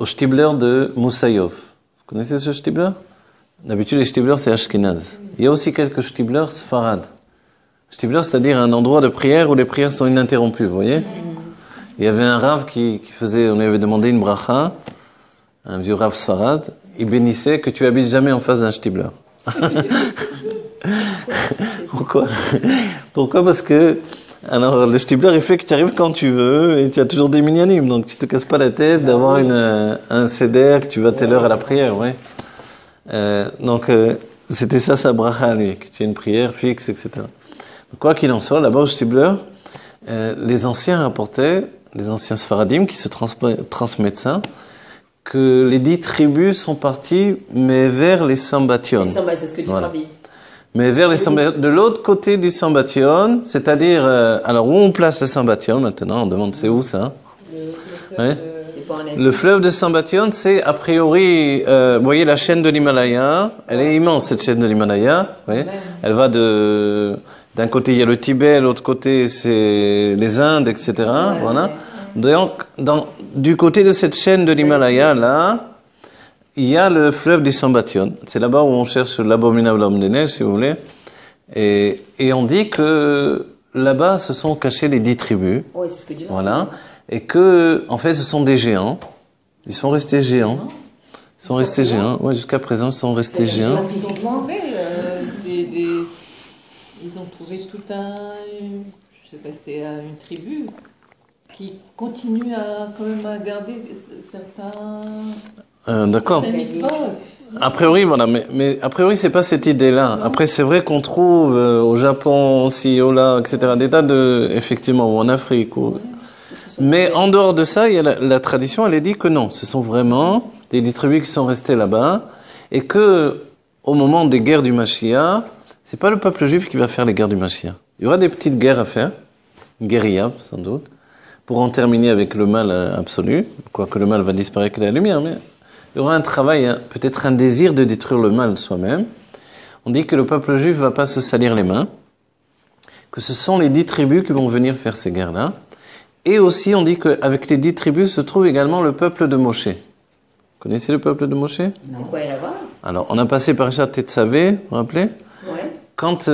Shtibler de Moussaïov. Vous connaissez ce Shtibler? D'habitude, les Shtiblers, c'est Ashkenaz. Il y a aussi quelques Shtiblers Sfarad. Shtibler, c'est-à-dire un endroit de prière où les prières sont ininterrompues, vous voyez? Il y avait un rav qui faisait, on lui avait demandé une bracha, un vieux rav Sfarad, il bénissait que tu habites jamais en face d'un Shtibler. Pourquoi? Parce que alors le Shtibler il fait que tu arrives quand tu veux et tu as toujours des minyanim, donc tu te casses pas la tête d'avoir un seder que tu vas telle heure à la prière, ouais. Donc c'était ça sa bracha lui, que tu as une prière fixe, etc. Quoi qu'il en soit, là-bas au Shtibler, les anciens rapportaient, les anciens Sfaradim qui se transmettent ça, que les 10 tribus sont parties, mais vers les Sambation. C'est ce que dit Rabbi. Mais vers les Sambation, de l'autre côté du Sambation, c'est-à-dire, alors où on place le Sambation maintenant, on demande c'est où ça? Le fleuve de Sambation, c'est a priori, vous voyez la chaîne de l'Himalaya, elle est immense cette chaîne de l'Himalaya, elle va d'un côté il y a le Tibet, l'autre côté c'est les Indes, etc. Voilà. Donc, du côté de cette chaîne de l'Himalaya, là, il y a le fleuve du Sambation. C'est là-bas où on cherche l'abominable homme des neiges, si vous voulez. Et on dit que là-bas se sont cachées les 10 tribus. Oui, c'est ce que dit. Voilà. Et que, en fait, ce sont des géants. Ils sont restés géants. Ils sont restés géants. Ouais, jusqu'à présent, ils sont restés géants. Physiquement, en fait, ils ont trouvé tout je sais pas, c'est une tribu qui continue à quand même à garder certains. D'accord. La mitzvah, A priori, voilà, mais a priori, c'est pas cette idée-là. Après, c'est vrai qu'on trouve au Japon, aussi, au là, etc., des tas de, effectivement, ou en Afrique. Mais en dehors de ça, il y a la tradition, elle est dit que non, ce sont vraiment des tribus qui sont restées là-bas, et que au moment des guerres du Mashiach, c'est pas le peuple juif qui va faire les guerres du Mashiach. Il y aura des petites guerres à faire, une guérilla, sans doute, pour en terminer avec le mal absolu, quoique le mal va disparaître avec la lumière, mais il y aura un travail, peut-être un désir de détruire le mal soi-même. On dit que le peuple juif va pas se salir les mains, que ce sont les 10 tribus qui vont venir faire ces guerres-là. Et aussi, on dit qu'avec les 10 tribus se trouve également le peuple de Moshe. Vous connaissez le peuple de Moshe? C'est quoi il y a là-bas? Alors, on a passé par Parashat Tetzavé, vous vous rappelez? Ouais. Quand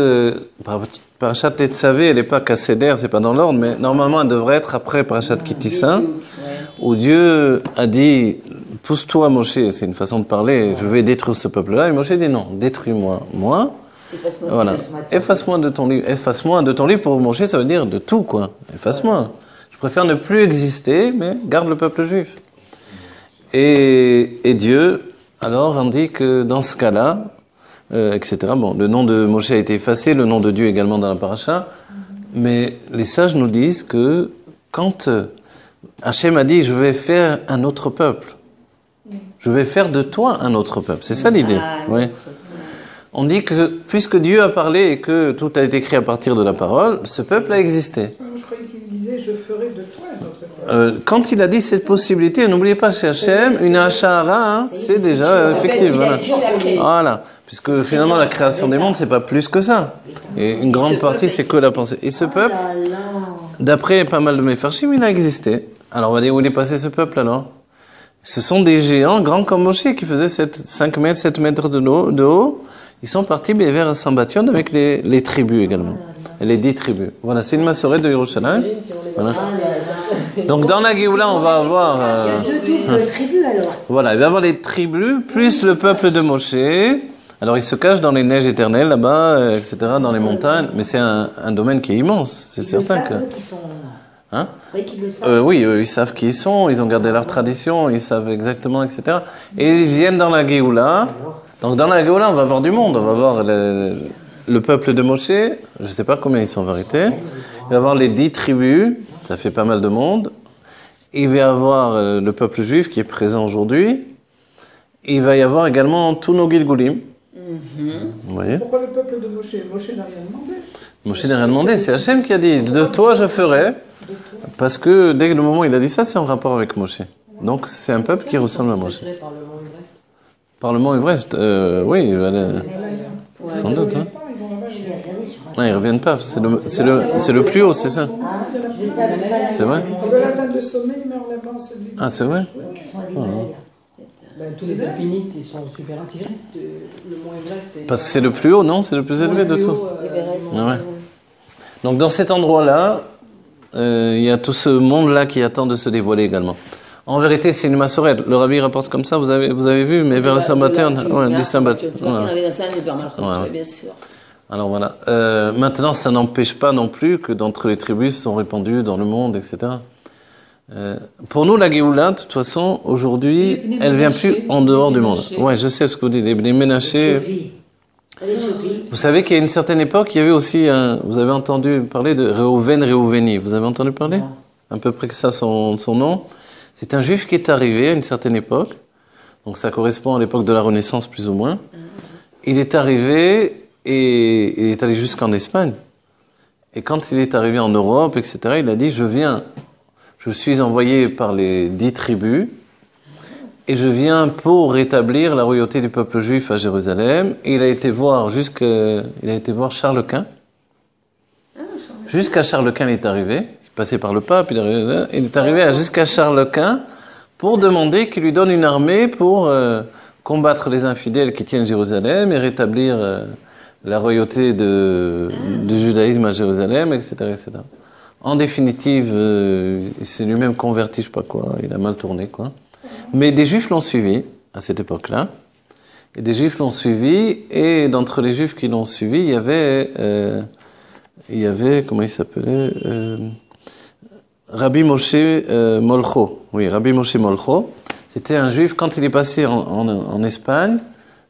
Parashat Tetzavé, elle n'est pas Kasséder, c'est pas dans l'ordre, mais normalement, elle devrait être après Parashat Kitissa, où Dieu a dit, pousse-toi Moshe, c'est une façon de parler, je vais détruire ce peuple-là. Et Moshe dit non, détruis-moi, moi. Voilà. Efface-moi de ton livre. Efface-moi de ton livre pour Moshe, ça veut dire de tout, quoi. Efface-moi. Je préfère ne plus exister, mais garde le peuple juif. Et Dieu, alors, indique que dans ce cas-là, etc. Bon, le nom de Moshe a été effacé, le nom de Dieu également dans la paracha, mais les sages nous disent que quand Hachem a dit, je vais faire un autre peuple, je vais faire de toi un autre peuple. C'est ça l'idée. Oui. On dit que puisque Dieu a parlé et que tout a été créé à partir de la parole, ce peuple a existé. Je croyais qu'il disait je ferai de toi un autre peuple. Quand il a dit cette possibilité, n'oubliez pas chez Hachem, une hachara, hein, c'est déjà effectif. Voilà. Voilà. Puisque finalement la création des mondes, c'est pas plus que ça. Et une grande partie, c'est que la pensée. Et ce peuple, d'après pas mal de Mefarshim, il a existé. Alors on va dire où il est passé ce peuple alors? Ce sont des géants grands comme Moshe qui faisaient 5 mètres, 7 mètres de haut. Ils sont partis vers Sambatyon avec les tribus également. Et les 10 tribus. Voilà, c'est une massorette de Yerushalayim. Voilà. Donc dans la Géoula, on va avoir... Il y a 2 doubles tribus alors. Voilà, il va y avoir les tribus, plus le peuple de Moshe. Alors ils se cachent dans les neiges éternelles là-bas, etc., dans les montagnes. Mais c'est un domaine qui est immense, c'est certain que... Qui sont... Hein? Oui, qu'ils le savent. Oui, ils savent qui ils sont, ils ont gardé leur tradition, ils savent exactement, etc. Et ils viennent dans la Géoula. Donc dans la Géoula, on va voir du monde. On va voir le peuple de Moshe, je ne sais pas combien ils sont en vérité. Il va y avoir les 10 tribus, ça fait pas mal de monde. Il va y avoir le peuple juif qui est présent aujourd'hui. Il va y avoir également tous nos Gilgulim. Vous voyez? Pourquoi le peuple de Moshe? Moshe n'a rien demandé. Moshe n'a rien demandé, c'est Hachem qui a dit, de toi je ferai. Parce que dès le moment où il a dit ça, c'est en rapport avec Moshe. Donc c'est un peuple qui ressemble à Moshe. Parlement Everest, oui, sans doute. Hein. Non, ils ne reviennent pas, c'est le plus haut, c'est ça? C'est vrai? On veut l'atteindre le sommet, mais on l'a pas en celui. Ah, c'est vrai? Tous les alpinistes, ils sont super attirés le mont Everest. Parce que c'est le plus haut, non? C'est le plus élevé de tout. Ouais. Donc dans cet endroit-là, il y a tout ce monde-là qui attend de se dévoiler également. En vérité, c'est une massorette. Le rabbi rapporte comme ça, vous avez vu, mais vers le Sambatyon, du Sambatyon. Bien sûr. Alors voilà. Maintenant, ça n'empêche pas non plus que d'entre les tribus sont répandues dans le monde, etc. Pour nous, la Géoula, de toute façon, aujourd'hui, elle vient plus en dehors du monde. Ouais, je sais ce que vous dites. Les Ménaché. Vous savez qu'il y a une certaine époque, il y avait aussi vous avez entendu parler de Réouveni. Vous avez entendu parler? À peu près que ça, son nom. C'est un juif qui est arrivé à une certaine époque. Donc ça correspond à l'époque de la Renaissance, plus ou moins. Il est arrivé et il est allé jusqu'en Espagne. Et quand il est arrivé en Europe, etc., il a dit, je suis envoyé par les 10 tribus et je viens pour rétablir la royauté du peuple juif à Jérusalem. Et il a été voir Charles Quint. Jusqu'à Charles Quint, il est arrivé. Il passait par le pape, il est arrivé jusqu'à Charles Quint pour demander qu'il lui donne une armée pour combattre les infidèles qui tiennent Jérusalem et rétablir la royauté du judaïsme à Jérusalem, etc., etc. En définitive, il s'est lui-même converti, je sais pas quoi, il a mal tourné, quoi. Mais des Juifs l'ont suivi à cette époque-là. Et des Juifs l'ont suivi, et d'entre les Juifs qui l'ont suivi, il y avait, comment il s'appelait, Rabbi Moshe Molcho. Oui, Rabbi Moshe Molcho. C'était un juif, quand il est passé en Espagne,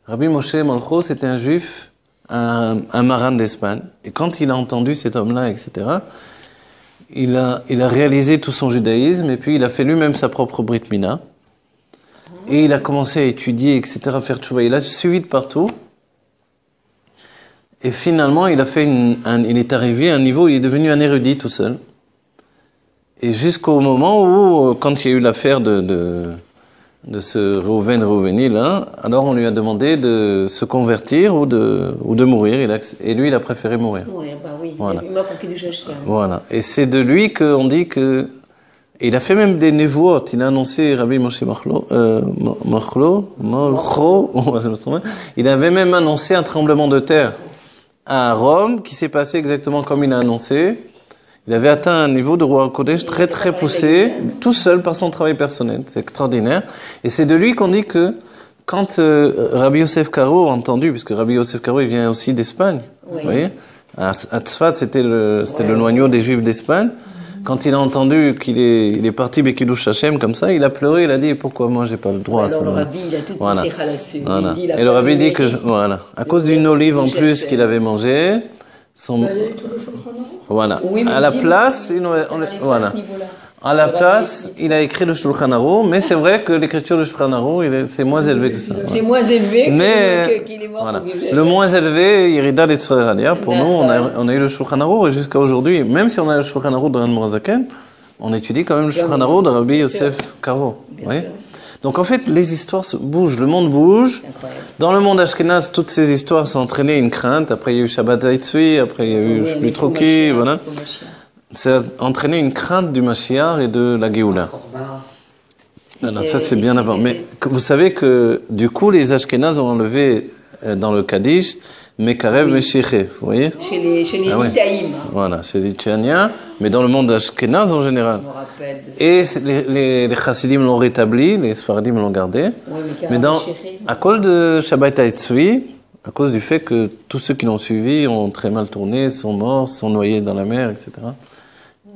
Rabbi Moshe Molcho, c'était un juif, un marin d'Espagne. Et quand il a entendu cet homme-là, etc., il a réalisé tout son judaïsme, et puis il a fait lui-même sa propre Brit Mila. Et il a commencé à étudier, etc., à faire tchouva. Il a suivi de partout. Et finalement, il est arrivé à un niveau où il est devenu un érudit tout seul. Et jusqu'au moment où, quand il y a eu l'affaire de ce Réuveni là, alors on lui a demandé de se convertir ou de mourir. Et lui, il a préféré mourir. Oui, bah oui. Voilà. Il m'a manqué du Jachia. Voilà. Et c'est de lui qu'on dit que... Il a fait même des névoites. Il a annoncé, Rabbi Moshe Molcho, il avait même annoncé un tremblement de terre à Rome qui s'est passé exactement comme il a annoncé. Il avait atteint un niveau de roi Kodesh très très poussé, tout seul par son travail personnel. C'est extraordinaire. Et c'est de lui qu'on dit que quand Rabbi Yosef Karo a entendu, puisque Rabbi Yosef Karo il vient aussi d'Espagne, vous voyez, à Tzfat c'était le noyau des Juifs d'Espagne. Quand il a entendu qu'il est parti Bekidush Hashem comme ça, il a pleuré, il a dit pourquoi moi j'ai pas le droit à ça. Alors le rabbi il a tout voilà. là-dessus. Voilà. Il dit, Et le rabbi dit que voilà, à cause d'une olive en plus qu'il avait mangée, voilà. Oui, à la place, voilà. À la place, il a écrit le Shulchan Aruch, mais c'est vrai que l'écriture du Shulchan Aruch, c'est moins élevé que ça. C'est moins élevé qu'il est mort. Voilà. Le moins élevé, Yerida d'Etzrer Alia, pour nous, on a eu le Shulchan Aruch, et jusqu'à aujourd'hui, même si on a le Shulchan Aruch de Ran Morazaken, on étudie quand même le Shulchan Aruch de Rabbi Yosef Karo. Donc en fait, les histoires bougent, le monde bouge. Dans le monde ashkénaze, toutes ces histoires sont entraînées une crainte. Après, il y a eu Shabbat Haitzvi, après, il y a eu, je sais plus trop qui, voilà. Ça a entraîné une crainte du Mashiach et de la Géoula. Alors, ça, c'est bien avant. Mais vous savez que, du coup, les Ashkénazes ont enlevé dans le Kaddish Mekarev Meshiche, vous voyez? Chez les Litaïm. Voilà, chez les Lituaniens, mais dans le monde Ashkénaze en général. Je me rappelle de ça. Et les Chassidim l'ont rétabli, les Sfaradim l'ont gardé. Oui, mais à cause de Shabbat Haitzvi, à cause du fait que tous ceux qui l'ont suivi ont très mal tourné, sont morts, sont noyés dans la mer, etc.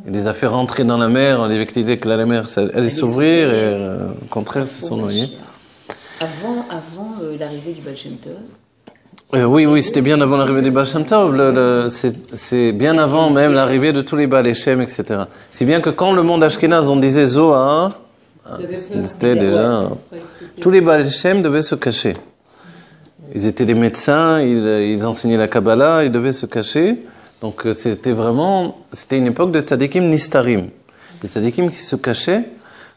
Et les a fait rentrer dans la mer avec l'idée que la mer allait s'ouvrir et au contraire se sont noyés. Avant l'arrivée du Baal Shem Tov. Oui, c'était bien avant l'arrivée du Baal Shem Tov. C'est bien avant même l'arrivée de tous les Baal Shem, etc. C'est bien que quand le monde Ashkénaze, on disait Zohar, c'était déjà... Tous les Baal Shem devaient se cacher. Ils étaient des médecins, ils enseignaient la Kabbalah, ils devaient se cacher. Donc c'était une époque de tzadikim nistarim. Les tzadikim qui se cachaient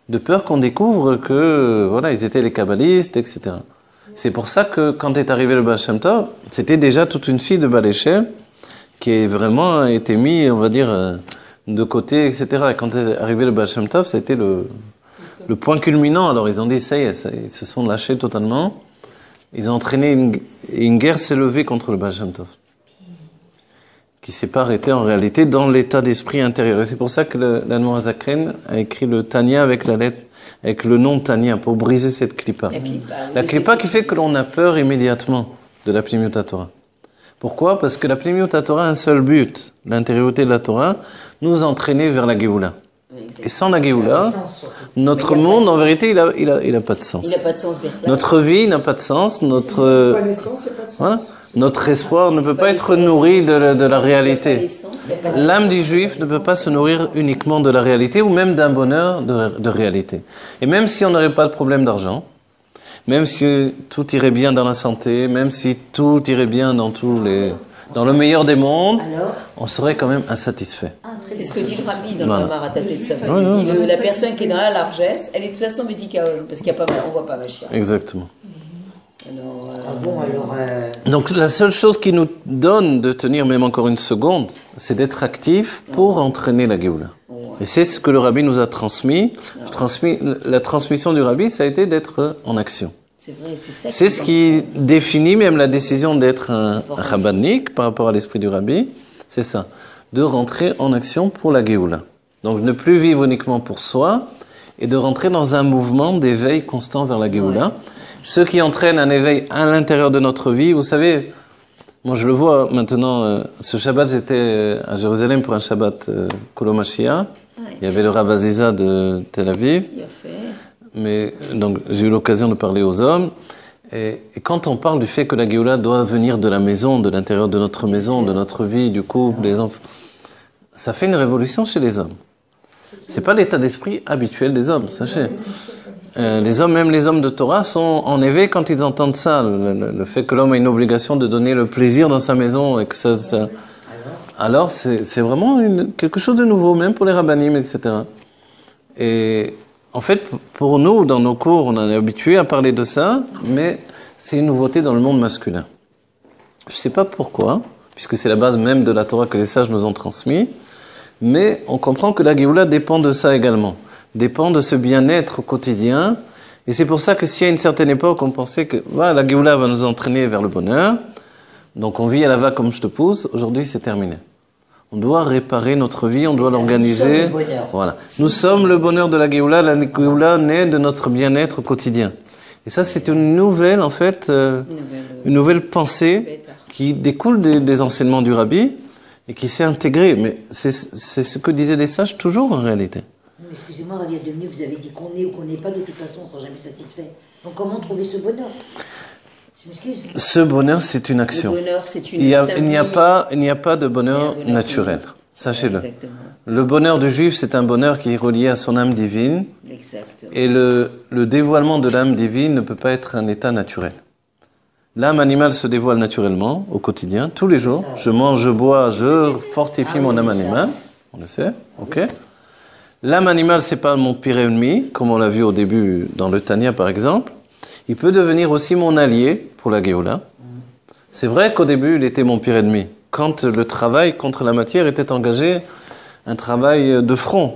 de peur qu'on découvre que, voilà, ils étaient les kabbalistes, etc. C'est pour ça que quand est arrivé le Baal Shem Tov, c'était déjà toute une fille de Baal Shem qui a vraiment été mise, on va dire, de côté, etc. Et quand est arrivé le Baal Shem Tov, c'était le point culminant. Alors ils ont dit, ça y est, ils se sont lâchés totalement. Ils ont entraîné une guerre s'est levée contre le Baal Shem Tov, qui s'est pas arrêté en réalité dans l'état d'esprit intérieur. Et c'est pour ça que l'Admor HaZaken a écrit le Tanya avec la lettre, avec le nom Tanya, pour briser cette clipa. La clipa qui fait que l'on a peur immédiatement de la Pnimiut HaTorah. Pourquoi? Parce que la Pnimiut HaTorah a un seul but, l'intériorité de la Torah, nous entraîner vers la Géoula. Et sans la Géoula, notre monde, en vérité, il a pas de sens. Il n'a pas de sens, Bertha. Notre vie n'a pas de sens, voilà. Notre espoir ne peut pas être nourri de la réalité. L'âme du juif ne peut pas se nourrir uniquement de la réalité ou même d'un bonheur de réalité. Et même si on n'aurait pas de problème d'argent, même si tout irait bien dans la santé, même si tout irait bien dans le meilleur des mondes, on serait quand même insatisfait. C'est ce que dit le rabbi dans le Maratat de Tzava. Il dit la personne qui est dans la largesse, elle est de toute façon médicale, parce qu'on ne voit pas Mashiach. Exactement. Donc la seule chose qui nous donne de tenir même encore une seconde, c'est d'être actif pour entraîner la Géoula. Et c'est ce que le rabbi nous a transmis. La transmission du rabbi, ça a été d'être en action. C'est ce qui définit même la décision d'être un rabbinique par rapport à l'esprit du rabbi. C'est ça, de rentrer en action pour la Géoula. Donc ne plus vivre uniquement pour soi et de rentrer dans un mouvement d'éveil constant vers la Géoula. Ce qui entraîne un éveil à l'intérieur de notre vie. Vous savez, moi je le vois maintenant, ce Shabbat j'étais à Jérusalem pour un Shabbat Kolo Mashiach. Il y avait le Rav Aziza de Tel Aviv. mais donc j'ai eu l'occasion de parler aux hommes. Et quand on parle du fait que la Géoula doit venir de la maison, de l'intérieur de notre maison, de notre vie, du couple, des enfants, ça fait une révolution chez les hommes. C'est pas l'état d'esprit habituel des hommes, sachez. Les hommes, même les hommes de Torah, sont en éveil quand ils entendent ça, le fait que l'homme a une obligation de donner le plaisir dans sa maison et que ça alors c'est vraiment quelque chose de nouveau, même pour les rabbanim, etc. Et en fait, pour nous, dans nos cours, on en est habitué à parler de ça, mais c'est une nouveauté dans le monde masculin. Je ne sais pas pourquoi, puisque c'est la base même de la Torah que les sages nous ont transmis, mais on comprend que la Géoula dépend de ça également, dépend de ce bien-être au quotidien, et c'est pour ça que si à une certaine époque, on pensait que voilà, la Géoula va nous entraîner vers le bonheur, donc on vit à la va comme je te pousse, aujourd'hui c'est terminé. On doit réparer notre vie, on doit l'organiser. Voilà. Nous sommes le bonheur de la Géoula naît de notre bien-être au quotidien. Et ça, c'est une nouvelle, en fait, une nouvelle pensée qui découle des enseignements du Rabbi et qui s'est intégrée. Mais c'est ce que disaient les sages toujours, en réalité. Non, excusez-moi, Rabbi Ademni, vous avez dit qu'on est ou qu'on n'est pas, de toute façon, on ne sera jamais satisfait. Donc comment trouver ce bonheur ? Je m'excuse. Ce bonheur, c'est une action. Le bonheur, c'est une il n'y a pas de bonheur naturel. Sachez-le. Exactement. Le bonheur du juif, c'est un bonheur qui est relié à son âme divine. Exactement. Et le dévoilement de l'âme divine ne peut pas être un état naturel. L'âme animale se dévoile naturellement au quotidien, tous les jours. Je mange, je bois, je fortifie mon âme animale. On le sait, ok. L'âme animale, c'est pas mon pire ennemi, comme on l'a vu au début dans le Tanya par exemple. Il peut devenir aussi mon allié pour la Géoula. C'est vrai qu'au début, il était mon pire ennemi. Quand le travail contre la matière était engagé, un travail de front.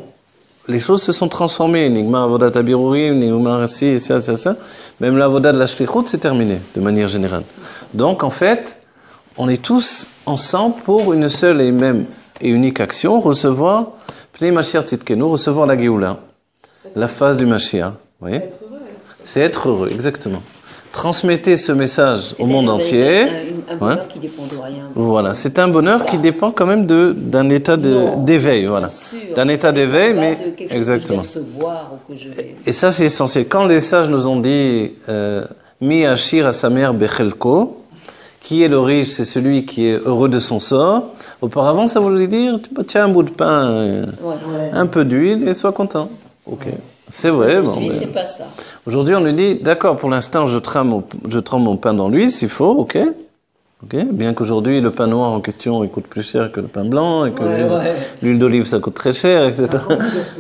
Les choses se sont transformées. Nigma avodat abirurim, nigma rassi, ça. Même l'avodat de la shlichut, c'est terminé, de manière générale. Donc, en fait, on est tous ensemble pour une seule et même et unique action, recevoir Pnei Mashiach Tzidkenu, recevoir la Géoula, la phase du Mashiach. Vous voyez ? C'est être heureux, exactement. Transmettez ce message au monde entier. Un bonheur qui dépend de rien. Voilà, c'est un bonheur qui dépend quand même d'un état d'éveil, voilà. D'un état d'éveil, mais exactement. Et ça, c'est essentiel. Quand les sages nous ont dit Mi Ashir à sa mère Bechelko, qui est le riche, c'est celui qui est heureux de son sort. Auparavant, ça voulait dire tiens un bout de pain, un peu d'huile et sois content. Ok. C'est vrai. Aujourd'hui, c'est pas ça. Aujourd'hui, on lui dit, d'accord, pour l'instant, je trempe mon pain dans l'huile, s'il faut, ok. Bien qu'aujourd'hui, le pain noir en question, il coûte plus cher que le pain blanc, et que l'huile d'olive, ça coûte très cher, etc.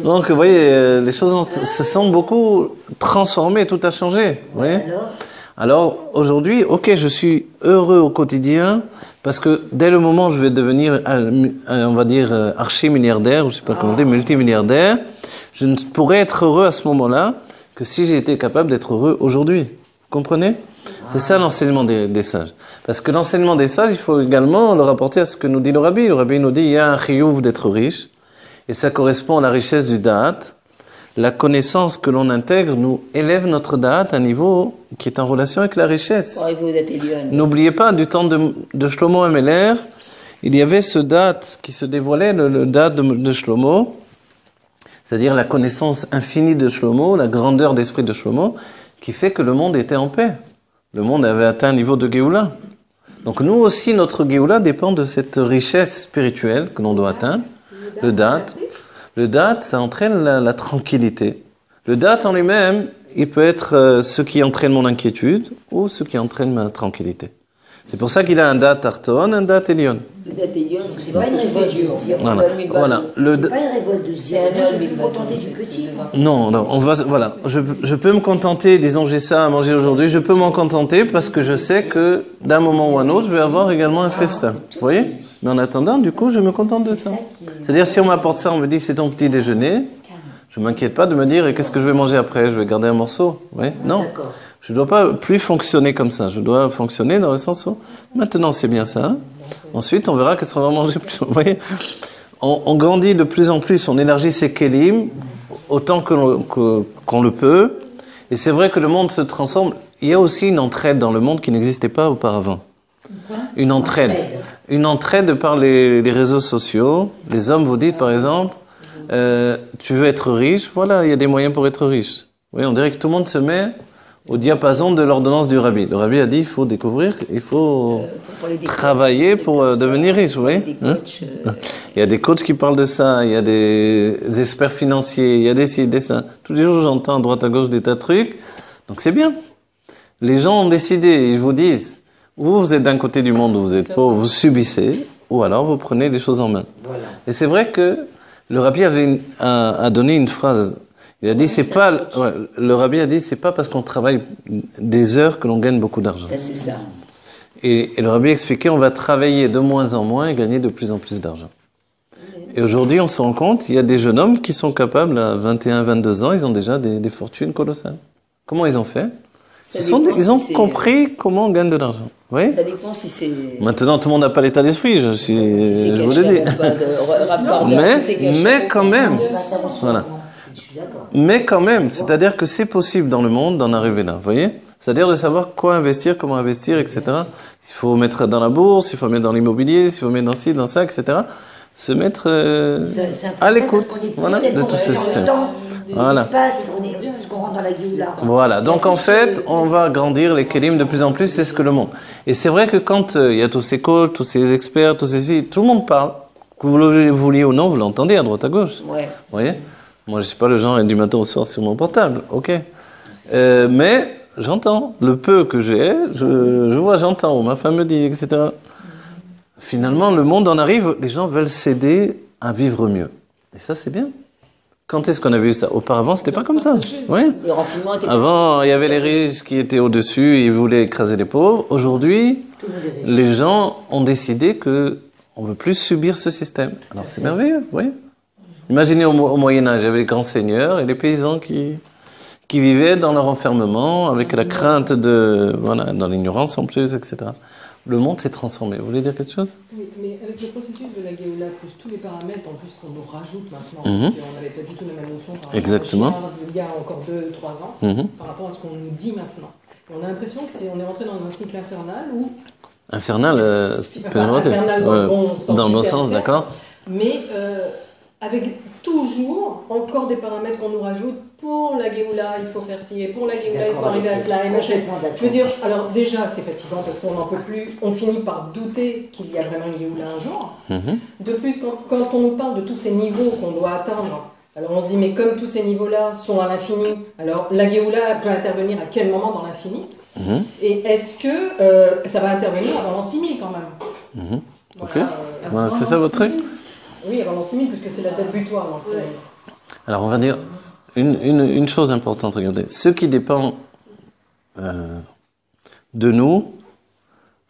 Donc, vous voyez, les choses se sont beaucoup transformées, tout a changé, vous voyez. Alors, aujourd'hui, ok, je suis heureux au quotidien, parce que dès le moment où je vais devenir, on va dire, archi-milliardaire, ou je sais pas comment dire, multimilliardaire, je ne pourrais être heureux à ce moment-là que si j'ai été capable d'être heureux aujourd'hui. Vous comprenez ? C'est ça l'enseignement des sages. Parce que l'enseignement des sages, il faut également le rapporter à ce que nous dit le Rabbi. Le Rabbi nous dit, il y a un chiyuv d'être riche, et ça correspond à la richesse du da'at. La connaissance que l'on intègre nous élève notre da'at à un niveau qui est en relation avec la richesse. N'oubliez pas, du temps de Shlomo Ameler, il y avait ce da'at qui se dévoilait, le da'at de Shlomo, c'est-à-dire la connaissance infinie de Shlomo, la grandeur d'esprit de Shlomo, qui fait que le monde était en paix. Le monde avait atteint un niveau de Géoula. Donc nous aussi, notre Géoula dépend de cette richesse spirituelle que l'on doit atteindre, le da'at. Le da'at, ça entraîne la tranquillité. Le da'at en lui-même, il peut être ce qui entraîne mon inquiétude ou ce qui entraîne ma tranquillité. C'est pour ça qu'il a un da'at tarton, un da'at elion. Le da'at elion, c'est pas une révolte de se dire. Voilà. C'est pas une révolte de se dire. Je vais me contenter du petit. Non, voilà. Je peux me contenter, disons, j'ai ça à manger aujourd'hui, je peux m'en contenter parce que je sais que d'un moment ou un autre, je vais avoir également un festin. Vous voyez ? Mais en attendant, du coup, je me contente de ça. C'est-à-dire, si on m'apporte ça, on me dit c'est ton petit déjeuner, je ne m'inquiète pas de me dire et qu'est-ce que je vais manger après ? Je vais garder un morceau. Vous voyez ? Non. Je ne dois pas plus fonctionner comme ça. Je dois fonctionner dans le sens où maintenant c'est bien ça. Ensuite, on verra qu'est-ce qu'on va manger. Vous voyez, on grandit de plus en plus, on élargit ses kélim autant qu'on le peut. Et c'est vrai que le monde se transforme. Il y a aussi une entraide dans le monde qui n'existait pas auparavant. Une entraide. Une entraide par les réseaux sociaux. Les hommes vous disent par exemple, tu veux être riche, voilà, il y a des moyens pour être riche. Oui, on dirait que tout le monde se met au diapason de l'ordonnance du rabbi. Le rabbi a dit, il faut découvrir, il faut travailler pour devenir riche, vous voyez, hein? Il y a des coachs qui parlent de ça, il y a des experts financiers, il y a des ci, des ça. Tous les jours, j'entends à droite à gauche des tas de trucs. Donc c'est bien. Les gens ont décidé, ils vous disent, ou vous êtes d'un côté du monde où vous êtes pauvre, vous subissez, ou alors vous prenez les choses en main. Voilà. Et c'est vrai que le rabbi a donné une phrase. Il a dit, le rabbi a dit, c'est pas parce qu'on travaille des heures que l'on gagne beaucoup d'argent. Ça, c'est ça. Et le rabbi expliquait, on va travailler de moins en moins et gagner de plus en plus d'argent. Et aujourd'hui, on se rend compte, il y a des jeunes hommes qui sont capables, à 21, 22 ans, ils ont déjà des fortunes colossales. Comment ils ont fait? Ils ont compris comment on gagne de l'argent. Oui. Ça dépend si c'est... Maintenant, tout le monde n'a pas l'état d'esprit, je vous l'ai dit. Mais quand même, voilà. Mais quand même, c'est-à-dire que c'est possible dans le monde d'en arriver là, vous voyez? C'est-à-dire de savoir quoi investir, comment investir, etc. Il faut mettre dans la bourse, il faut mettre dans l'immobilier, il faut mettre dans ci, dans ça, etc. Se mettre à l'écoute, voilà, de tout ce système. Voilà. Voilà. Donc en fait, on va grandir les kélim de plus en plus, c'est ce que le monde. Et c'est vrai que quand il y a tous ces coachs, tous ces experts, tout le monde parle. Que vous le vouliez ou non, vous l'entendez à droite à gauche. Ouais. Vous voyez? Moi, je suis pas le genre du matin au soir sur mon portable, ok. Mais j'entends le peu que j'ai, je vois, j'entends. Ma femme me dit, etc. Finalement, le monde en arrive. Les gens veulent s'aider à vivre mieux. Et ça, c'est bien. Quand est-ce qu'on a vu ça? Auparavant, c'était pas comme ça. Oui. Avant, il y avait les riches qui étaient au-dessus, ils voulaient écraser les pauvres. Aujourd'hui, les gens ont décidé que on veut plus subir ce système. Alors c'est merveilleux, oui. Imaginez au Moyen-Âge, il y avait les grands seigneurs et les paysans qui vivaient dans leur enfermement, avec la crainte dans l'ignorance en plus, etc. Le monde s'est transformé. Vous voulez dire quelque chose? Oui, mais avec le processus de la Géoula, plus tous les paramètres en plus qu'on nous rajoute maintenant, parce qu'on n'avait pas du tout la même notion par rapport il y a encore 2-3 ans, par rapport à ce qu'on nous dit maintenant. Et on a l'impression qu'on est rentré dans un cycle infernal où... Infernal, dans le bon sens, d'accord. Mais avec toujours encore des paramètres qu'on nous rajoute. Pour la Géoula, il faut faire ci, et pour la Géoula, il faut arriver à cela, et machin. Je veux dire, alors déjà, c'est fatigant parce qu'on n'en peut plus, on finit par douter qu'il y a vraiment une Géoula un jour. De plus, quand on nous parle de tous ces niveaux qu'on doit atteindre, alors on se dit, mais comme tous ces niveaux-là sont à l'infini, alors la Géoula peut intervenir à quel moment dans l'infini? Et est-ce que ça va intervenir avant l'an 6000 quand même? Ok, voilà, c'est ça votre truc? Oui, avant l'an 6000, puisque c'est la date butoir, l'an 6000. Alors on va dire une chose importante, regardez. Ce qui dépend de nous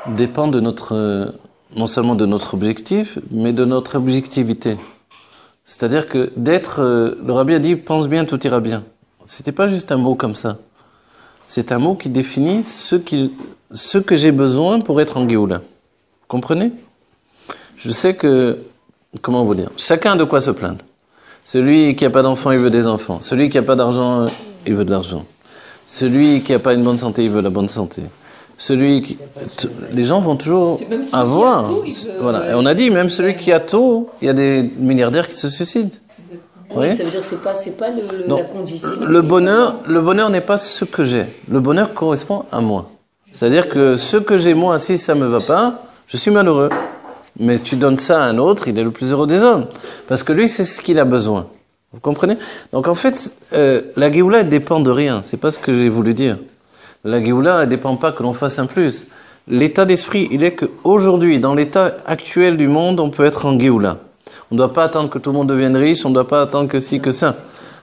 dépend de non seulement de notre objectif, mais de notre objectivité. C'est-à-dire que le rabbi a dit, pense bien, tout ira bien. C'était pas juste un mot comme ça. C'est un mot qui définit ce que j'ai besoin pour être en Géoula. Vous comprenez? Je sais que, comment vous dire, chacun a de quoi se plaindre. Celui qui n'a pas d'enfant, il veut des enfants. Celui qui n'a pas d'argent, il veut de l'argent. Celui qui n'a pas une bonne santé, il veut la bonne santé. Les gens vont toujours avoir. Voilà. Et on a dit, même celui qui a tout, il y a des milliardaires qui se suicident. Oui, ça veut dire que c'est pas la condition. Le bonheur n'est pas ce que j'ai. Le bonheur correspond à moi. C'est-à-dire que ce que j'ai moi, si ça me va pas, je suis malheureux. Mais tu donnes ça à un autre, il est le plus heureux des hommes. Parce que lui, c'est ce qu'il a besoin. Vous comprenez? Donc en fait, la Géoula, elle dépend de rien. C'est pas ce que j'ai voulu dire. La Géoula, elle dépend pas que l'on fasse un plus. L'état d'esprit, il est qu'aujourd'hui, dans l'état actuel du monde, on peut être en Géoula. On ne doit pas attendre que tout le monde devienne riche, on ne doit pas attendre que ci, que ça.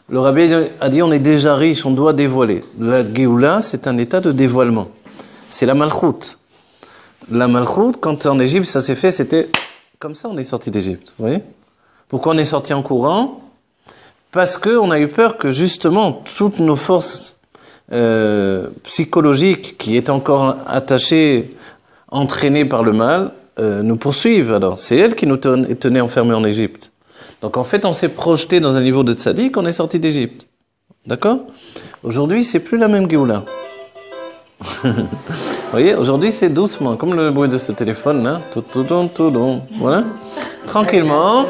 Le rabbi a dit, on est déjà riche, on doit dévoiler. La Géoula, c'est un état de dévoilement. C'est la malchoute. La malchoute, quand en Égypte, ça s'est fait, c'était comme ça, on est sorti d'Égypte. Vous voyez? Pourquoi on est sorti en courant? Parce qu'on a eu peur que justement, toutes nos forces psychologiques qui étaient encore attachées, entraînées par le mal, nous poursuivent. Alors, c'est elles qui nous tenaient enfermés en Égypte. Donc en fait, on s'est projeté dans un niveau de tzaddik, on est sorti d'Égypte. D'accord? Aujourd'hui, c'est plus la même Géoula. Vous voyez, aujourd'hui c'est doucement, comme le bruit de ce téléphone là, tout, voilà, tranquillement.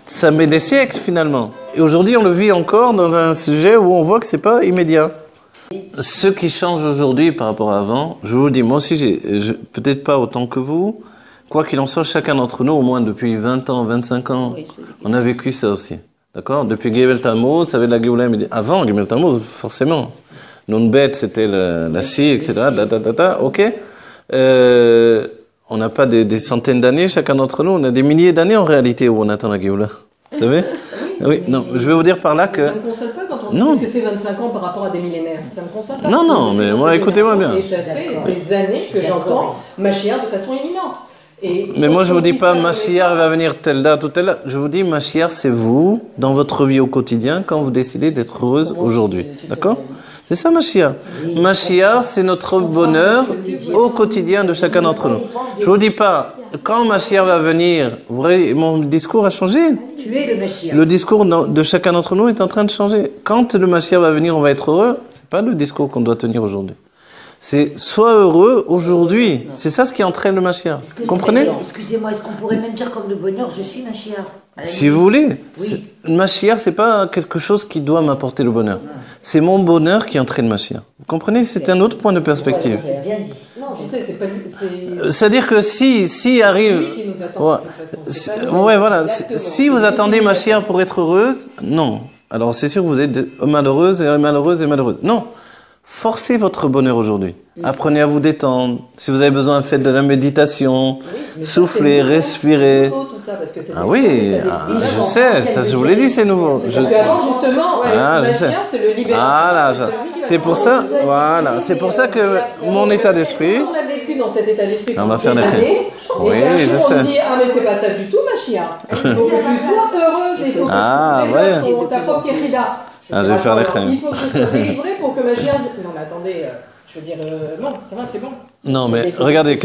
Ça met des siècles finalement. Et aujourd'hui, on le vit encore dans un sujet où on voit que c'est pas immédiat. Ce qui change aujourd'hui par rapport à avant, je vous le dis, moi aussi, peut-être pas autant que vous, quoi qu'il en soit, chacun d'entre nous, au moins depuis 20 ans, 25 ans, on a vécu ça aussi. D'accord? Depuis Gimel Tammuz, ça avait de la Géoula immédiate. Avant Gimel Tammuz, forcément. Nun Bet, c'était la scie, etc. Ok? On n'a pas des centaines d'années, chacun d'entre nous, on a des milliers d'années en réalité où on attend la Géoula. Vous savez? Oui, non, je vais vous dire par là que... Ça ne me console pas quand on dit que c'est 25 ans par rapport à des millénaires. Ça me console pas. Non, mais moi, écoutez-moi bien. Et ça fait des années que j'entends Mashiach de façon imminente. Mais moi, je vous dis pas Mashiach va venir telle date ou telle date. Je vous dis Mashiach, c'est vous, dans votre vie au quotidien, quand vous décidez d'être heureuse aujourd'hui. D'accord? C'est ça Mashiach. Mashiach, c'est notre bonheur au quotidien de chacun d'entre nous. Je vous dis pas, quand Mashiach va venir, vous voyez, mon discours a changé. Tu es le Mashiach. Le discours de chacun d'entre nous est en train de changer. Quand le Mashiach va venir, on va être heureux. C'est pas le discours qu'on doit tenir aujourd'hui. C'est sois heureux aujourd'hui. C'est ça ce qui entraîne le Mashiach. Vous comprenez? Excusez-moi, est-ce qu'on pourrait même dire comme le bonheur, je suis Mashiach? Si vous voulez. Oui. Le Mashiach, c'est pas quelque chose qui doit m'apporter le bonheur. C'est mon bonheur qui entraîne Mashiach. Vous comprenez? C'est un autre point de perspective. C'est bien dit. Non, je sais, c'est pas... C'est-à-dire que si arrive... Ouais, voilà. Si vous attendez Mashiach pour être heureuse, non. Alors c'est sûr que vous êtes malheureuse et malheureuse et malheureuse. Non. Forcez votre bonheur aujourd'hui. Apprenez à vous détendre. Si vous avez besoin, faites de la méditation. Soufflez, respirez. Ah oui, je sais, ça je vous l'ai dit, c'est nouveau. Parce qu'avant, justement, c'est le libérateur. C'est pour ça, voilà, c'est pour ça que mon état d'esprit... On a vécu dans cet état d'esprit on va faire des années. Oui, je sais. On dit, ah mais c'est pas ça du tout, Mashiach. Il faut que tu sois heureuse, il faut que tu développes ta propre Kérida. Je vais faire les chaînes. Il faut que ce soit délivré pour que Mashiach... Non mais attendez, je veux dire, non, ça va, c'est bon. Non mais regardez,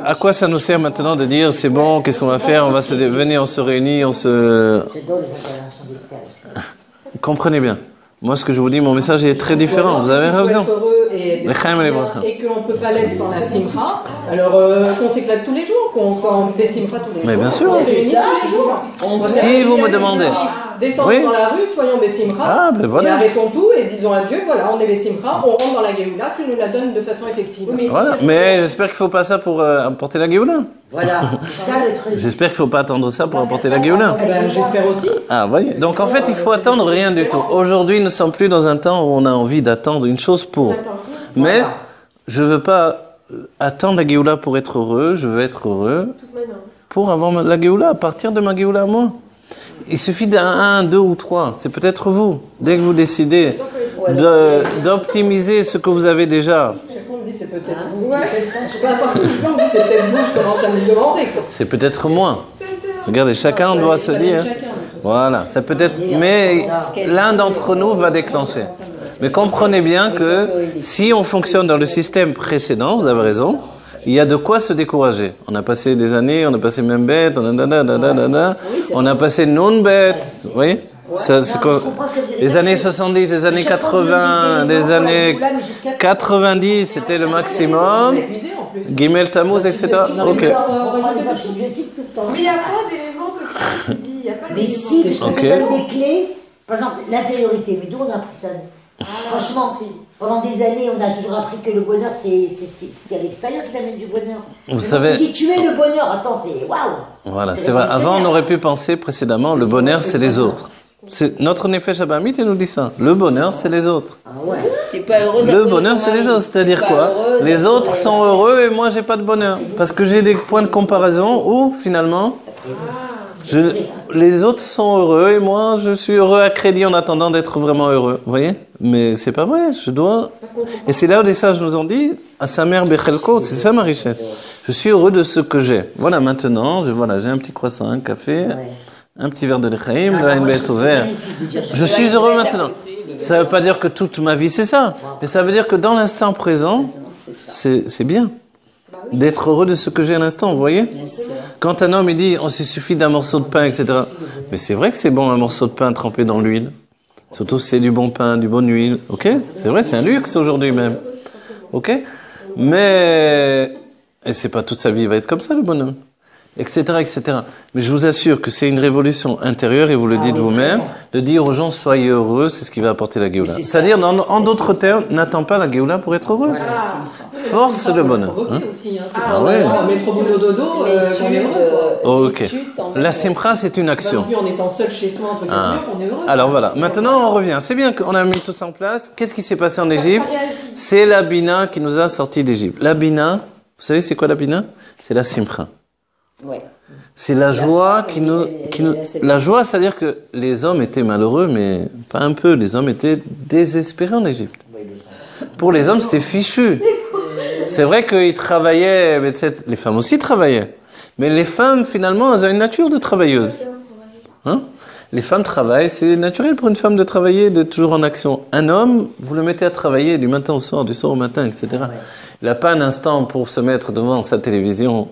à quoi ça nous sert maintenant de dire c'est bon, qu'est-ce qu'on va faire, on va venir, on se réunit, on se... J'adore les interventions d'Esther aussi. Comprenez bien. Moi, ce que je vous dis, mon message est très différent. Vous avez raison. Et qu'on ne peut pas l'être sans la simcha. Alors, qu'on s'éclate tous les jours, qu'on soit en simcha tous les jours. Mais bien sûr. On se réunit tous les jours. Si vous me demandez. Descendons dans la rue, soyons Bessimcha. Ah, ben voilà. Et arrêtons tout et disons à Dieu, voilà, on est Bessimcha, on rentre dans la Géoula, tu nous la donnes de façon effective. Voilà. Mais j'espère qu'il ne faut pas ça pour apporter la Géoula. Voilà, c'est ça le truc. J'espère qu'il ne faut pas attendre ça pour apporter la Géoula. Eh ben, j'espère aussi. Ah, voyez. Donc en fait, il faut attendre rien du tout. Aujourd'hui, nous ne sommes plus dans un temps où on a envie d'attendre une chose pour. Mais je ne veux pas attendre la Géoula pour être heureux, je veux être heureux pour avoir la Géoula, à partir de ma Géoula à moi. Il suffit d'un, deux ou trois. C'est peut-être vous. Dès que vous décidez d'optimiser ce que vous avez déjà. On me dit c'est peut-être vous. Je sais pas, particulièrement, on me dit c'est peut-être vous, je commence à me demander. C'est peut-être moi. Regardez, chacun doit se dire. Voilà, ça peut être. Mais l'un d'entre nous va déclencher. Mais comprenez bien que si on fonctionne dans le système précédent, vous avez raison. Il y a de quoi se décourager. On a passé des années, on a passé Membet, on a passé Non-Bet, vous voyez ça, c'est quoi? Les années 70, les années 80, les années 90, c'était le maximum. Gimel Tammuz, etc. Ok. Mais il n'y a pas d'éléments, c'est ce qu'il dit. Il n'y a pas Mais si, parce qu'on Okay. nous donne des clés, par exemple, l'intériorité. Mais d'où on a appris ça? Franchement, pendant des années, on a toujours appris que le bonheur, c'est ce qu'il y a à l'extérieur qui t'amène du bonheur. Vous savez... On dit, tu es le bonheur. Attends, c'est waouh. Voilà, c'est vrai. Avant, on aurait pu penser précédemment, le bonheur, c'est les autres. C'est notre Nefesh Abamit, il nous dit ça. Le bonheur, c'est les autres. Ah ouais. T'es pas heureuse. Le bonheur, c'est les autres. C'est-à-dire quoi? Les autres sont heureux et moi, j'ai pas de bonheur. Parce que j'ai des points de comparaison où, finalement, les autres sont heureux et moi, je suis heureux à crédit en attendant d'être vraiment heureux. Vous voyez? Mais c'est pas vrai. Je dois... Et c'est là où les sages nous ont dit, à sa mère Bechelko, c'est ça ma richesse. Je suis heureux de ce que j'ai. Voilà, maintenant, j'ai un petit croissant, un café, un petit verre de l'Echaim, le Hainbet ouvert. Je suis heureux maintenant. Ça ne veut pas dire que toute ma vie c'est ça, mais ça veut dire que dans l'instant présent, c'est bien d'être heureux de ce que j'ai à l'instant, vous voyez? Quand un homme il dit, on s'il suffit d'un morceau de pain, etc. Mais c'est vrai que c'est bon un morceau de pain trempé dans l'huile. Surtout si c'est du bon pain, du bonne huile. Ok? C'est vrai, c'est un luxe aujourd'hui même. Ok? Mais, et c'est pas toute sa vie, il va être comme ça le bonhomme. etc., etc. Mais je vous assure que c'est une révolution intérieure, et vous le dites vous-même, de dire aux gens, soyez heureux, c'est ce qui va apporter la Géoula. C'est-à-dire, en d'autres termes, n'attends pas la Géoula pour être heureux. Force le bonheur. Aussi, hein. C'est pas on met trop boulot dodo, on est heureux. Ok. La simcha, c'est une action. En étant seul chez soi, entre guillemets, on est heureux. Alors voilà, maintenant on revient. C'est bien qu'on a mis tout ça en place. Qu'est-ce qui s'est passé en Égypte? C'est la Bina qui nous a sortis d'Égypte. La Bina, vous savez c'est quoi la Bina? C'est la simcha. Ouais. C'est la joie qui nous... La joie, c'est-à-dire que les hommes étaient malheureux, mais pas un peu. Les hommes étaient désespérés en Égypte. Pour les hommes, c'était fichu. C'est vrai qu'ils travaillaient, mais les femmes aussi travaillaient. Mais les femmes, finalement, elles ont une nature de travailleuse. Hein? Les femmes travaillent, c'est naturel pour une femme de travailler, d'être toujours en action. Un homme, vous le mettez à travailler du matin au soir, du soir au matin, etc. Il n'a pas un instant pour se mettre devant sa télévision,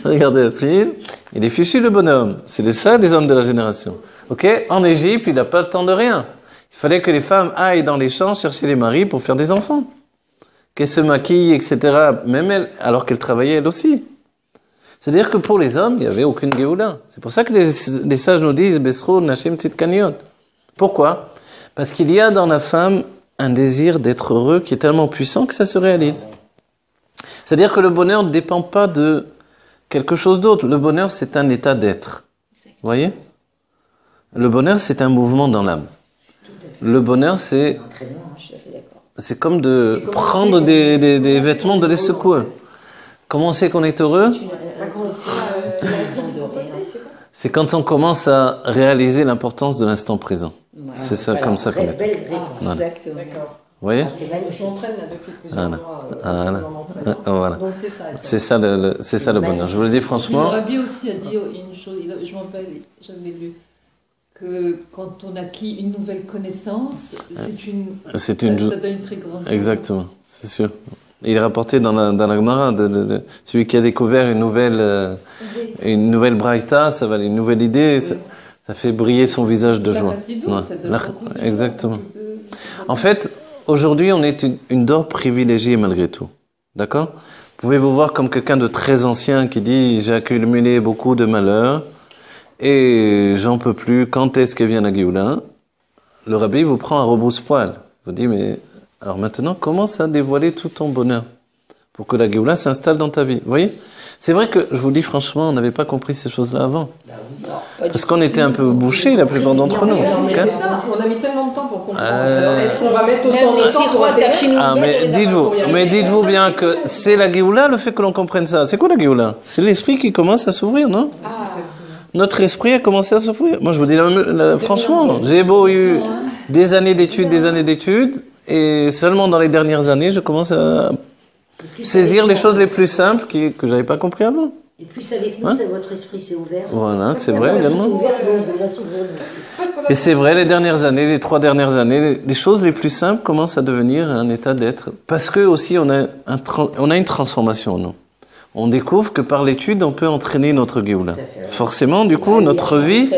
regarder le film. Il est fichu, le bonhomme. C'est ça, des hommes de la génération. Ok? En Égypte, il n'a pas le temps de rien. Il fallait que les femmes aillent dans les champs chercher les maris pour faire des enfants. Qu'elles se maquillent, etc. Même elle, alors qu'elle travaillait elle aussi. C'est-à-dire que pour les hommes, il n'y avait aucune Géoula. C'est pour ça que les sages nous disent Besro, Nashim, Tzidkaniot. Pourquoi? Parce qu'il y a dans la femme un désir d'être heureux qui est tellement puissant que ça se réalise. C'est-à-dire que le bonheur ne dépend pas de quelque chose d'autre. Le bonheur, c'est un état d'être. Vous voyez? Le bonheur, c'est un mouvement dans l'âme. Le bonheur, c'est comme de prendre des vêtements, de les secouer. Comment on sait qu'on est heureux? C'est quand on commence à réaliser l'importance de l'instant présent. C'est ça, comme ça qu'on est heureux. Voilà. D'accord. Vous voyez? Je m'entraîne là depuis plusieurs mois. Voilà. Donc c'est ça le bonheur. Je vous le dis franchement. Rabbi aussi a dit une chose, je m'en rappelle, j'avais lu, que quand on acquit une nouvelle connaissance, ça donne une très grande joie. Exactement, c'est sûr. Il est rapporté dans la Gemara de celui qui a découvert une nouvelle braïta, une nouvelle idée, ça fait briller son visage de joie. Exactement. En fait, aujourd'hui, on est une dor privilégiée malgré tout. D'accord? Pouvez-vous voir comme quelqu'un de très ancien qui dit « J'ai accumulé beaucoup de malheurs et j'en peux plus, quand est-ce que vient la Géoula ?» Le rabbi vous prend à rebrousse-poil. Vous dit « Mais alors maintenant, commence à dévoiler tout ton bonheur pour que la Géoula s'installe dans ta vie. » Vous voyez? C'est vrai que, je vous dis franchement, on n'avait pas compris ces choses-là avant. Parce qu'on était un peu bouchés, la plupart d'entre nous. C'est ça, on a mis tellement de temps pour comprendre. Alors, est-ce qu'on va mettre autant de temps pour atterrir? Mais dites-vous bien que c'est la Géoula, le fait que l'on comprenne ça. C'est quoi la Géoula? C'est l'esprit qui commence à s'ouvrir, non? Notre esprit a commencé à s'ouvrir. Moi, je vous dis franchement, j'ai beau eu des années d'études, et seulement dans les dernières années, je commence à saisir les choses les plus simples que je n'avais pas compris avant. Et plus avec nous, c'est votre esprit s'est ouvert. Voilà, c'est vrai également. Ouvert, et c'est vrai, les 3 dernières années, les choses les plus simples commencent à devenir un état d'être. Parce que aussi, on a une transformation en nous. On découvre que par l'étude, on peut entraîner notre Géoula. Forcément, du coup, notre vie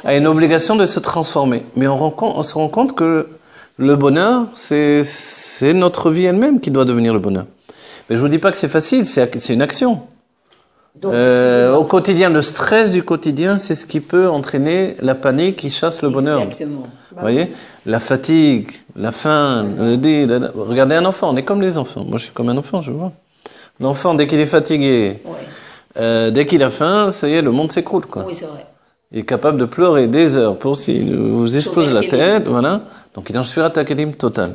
a une obligation de se transformer. Mais on se rend compte que le bonheur, c'est notre vie elle-même qui doit devenir le bonheur. Mais je vous dis pas que c'est facile, c'est une action. Donc, au quotidien, le stress du quotidien, c'est ce qui peut entraîner la panique qui chasse le bonheur. Exactement. Vous voyez? La fatigue, la faim, regardez un enfant, on est comme les enfants. Moi, je suis comme un enfant, je vois. L'enfant, dès qu'il est fatigué, dès qu'il a faim, ça y est, le monde s'écroule, quoi. Oui, c'est vrai. Il est capable de pleurer des heures pour s'il vous explose la tête, voilà. Donc, il est en shvirat hakelim total.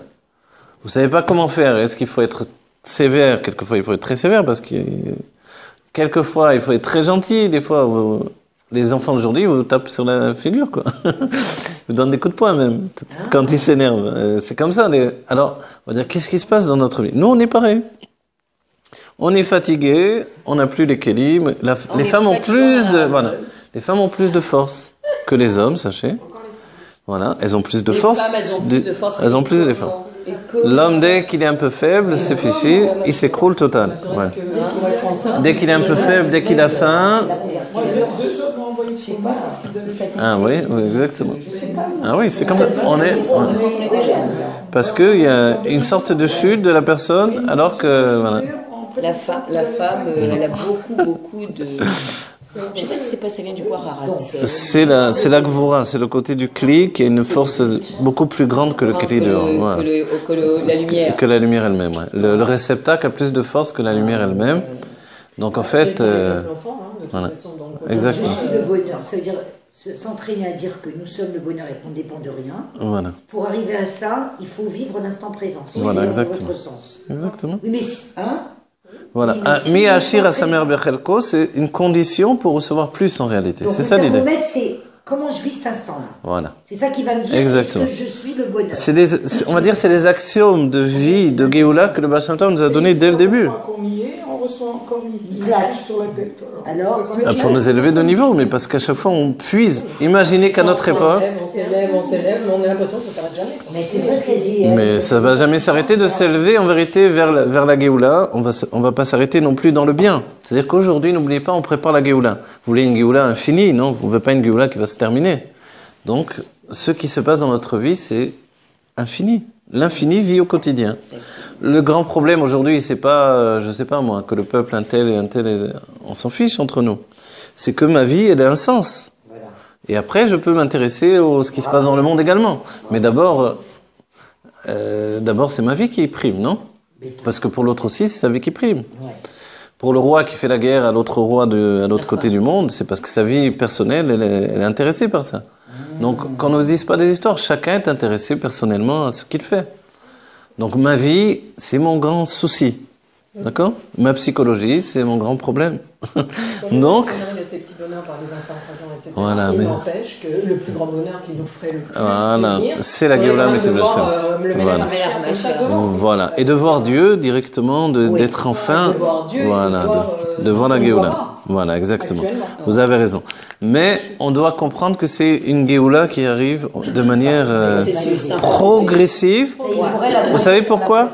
Vous savez pas comment faire. Est-ce qu'il faut être sévère? Quelquefois, il faut être très sévère parce que quelquefois, il faut être très gentil. Des fois, les enfants d'aujourd'hui vous tapent sur la figure, quoi. Vous donnent des coups de poing, même, quand ils s'énervent. C'est comme ça. Alors, on va dire, qu'est-ce qui se passe dans notre vie? Nous, on est pareil. On est fatigué, on n'a plus l'équilibre. Les femmes ont plus de, les femmes ont plus de force que les hommes, sachez. Voilà, elles ont plus de force. Elles ont plus d'efforts. L'homme, dès qu'il est un peu faible, c'est fichu, il s'écroule total. Ouais. Dès qu'il est un peu faible, dès qu'il a faim. Ah oui, exactement. Ah oui, c'est comme ça. Parce qu'il y a une sorte de chute de la personne, alors que voilà. La femme, elle a beaucoup de Je sais pas si ça vient du Wararat. C'est la Gvura, c'est le côté du Kli qui a une force beaucoup plus grande que le Kli dehors. Que la lumière. Que la lumière elle-même, ouais. Le réceptacle a plus de force que la lumière elle-même. Donc en fait... voilà. Exactement. Je suis le bonheur, ça veut dire s'entraîner à dire que nous sommes le bonheur et qu'on ne dépend de rien. Voilà. Pour arriver à ça, il faut vivre l'instant présent. C'est voilà, exactement. Votre sens. Exactement. Oui, mais voilà. Mi Ashir Asamer Bechelko, c'est une condition pour recevoir plus en réalité. C'est ça l'idée. Le thermomètre, c'est comment je vis cet instant-là. Voilà. C'est ça qui va me dire est-ce que je suis le bonheur. On va dire c'est les axiomes de vie, de Géoula que le Baal Shem Tov nous a donné dès le début. On reçoit encore une claque sur la tête. Alors pour nous élever de niveau, mais parce qu'à chaque fois on puise. Imaginez qu'à notre époque... On s'élève, mais on a l'impression que ça ne s'arrête jamais. Mais c'est vrai ce qu'elle dit. Mais ça ne va jamais s'arrêter de s'élever en vérité vers la Géoula. On va pas s'arrêter non plus dans le bien. C'est-à-dire qu'aujourd'hui, n'oubliez pas, on prépare la Géoula. Vous voulez une Géoula infinie, non? Vous ne voulez pas une Géoula qui va se terminer. Donc, ce qui se passe dans notre vie, c'est infini. L'infini vit au quotidien. Le grand problème aujourd'hui, c'est pas, je sais pas moi, que le peuple un tel et un tel, on s'en fiche entre nous. C'est que ma vie, elle a un sens. Voilà. Et après, je peux m'intéresser à ce qui se passe dans le monde également. Mais d'abord, c'est ma vie qui prime, non? Parce que pour l'autre aussi, c'est sa vie qui prime. Ouais. Pour le roi qui fait la guerre à l'autre roi à l'autre côté du monde, c'est parce que sa vie personnelle, elle est intéressée par ça. Donc, qu'on ne nous dise pas des histoires, chacun est intéressé personnellement à ce qu'il fait. Donc, ma vie, c'est mon grand souci. D'accord? Ma psychologie, c'est mon grand problème. Donc... Il y a ces petits bonheurs par des instants présents, etc. Voilà, il n'empêche que le plus grand bonheur qui nous ferait le plus plaisir, c'est la Géoula Métivlachtem. Voilà. Et de voir Dieu directement, d'être enfin... De voir Dieu, de voir la Géoula. Voilà, exactement. Vous avez raison. Mais on doit comprendre que c'est une Géoula qui arrive de manière progressive. Vous savez pourquoi?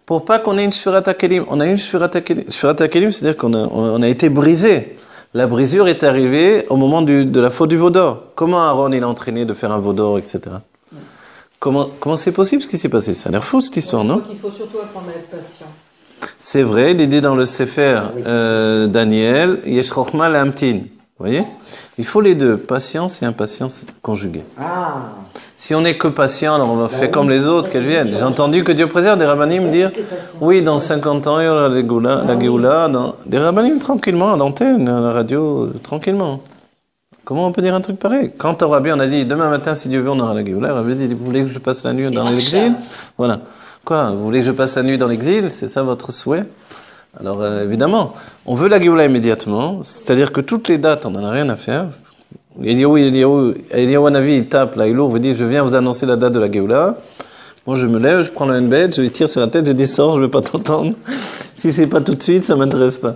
Pour pas qu'on ait une Shfirat HaKelim. On a une Shfirat HaKelim. Shfirat HaKelim, c'est-à-dire qu'on a été brisé. La brisure est arrivée au moment de la faute du veau d'or. Comment Aaron il a entraîné de faire un veau d'or, etc. Comment c'est possible ce qui s'est passé? Ça a l'air fou cette histoire, non? Je crois qu'il faut surtout apprendre à être patient. C'est vrai, l'idée dans le Sefer Daniel, Yesh Chochma Lehamtin. Vous voyez? Il faut les deux, patience et impatience conjuguée. Si on n'est que patient, alors on va faire comme les autres, qu'elles viennent. J'ai entendu que Dieu préserve des rabbinim dire, oui, dans 50 ans, il y aura la Géoula, des rabbinim tranquillement, à l'antenne, à la radio, tranquillement. Comment on peut dire un truc pareil? Quand au Rabbi, on a dit, demain matin, si Dieu veut, on aura la Géoula, le Rabbi dit, vous voulez que je passe la nuit dans l'exil? Voilà. Quoi? Vous voulez que je passe la nuit dans l'exil? C'est ça votre souhait? Alors, évidemment, on veut la Géoula immédiatement, c'est-à-dire que toutes les dates, on n'en a rien à faire. Eliyahu Hanavi, il tape là, il ouvre, il dit, je viens vous annoncer la date de la Géoula. Moi, je me lève, je prends le N-Bet, je lui tire sur la tête, je dis, sors, je ne vais pas t'entendre. Si c'est pas tout de suite, ça m'intéresse pas.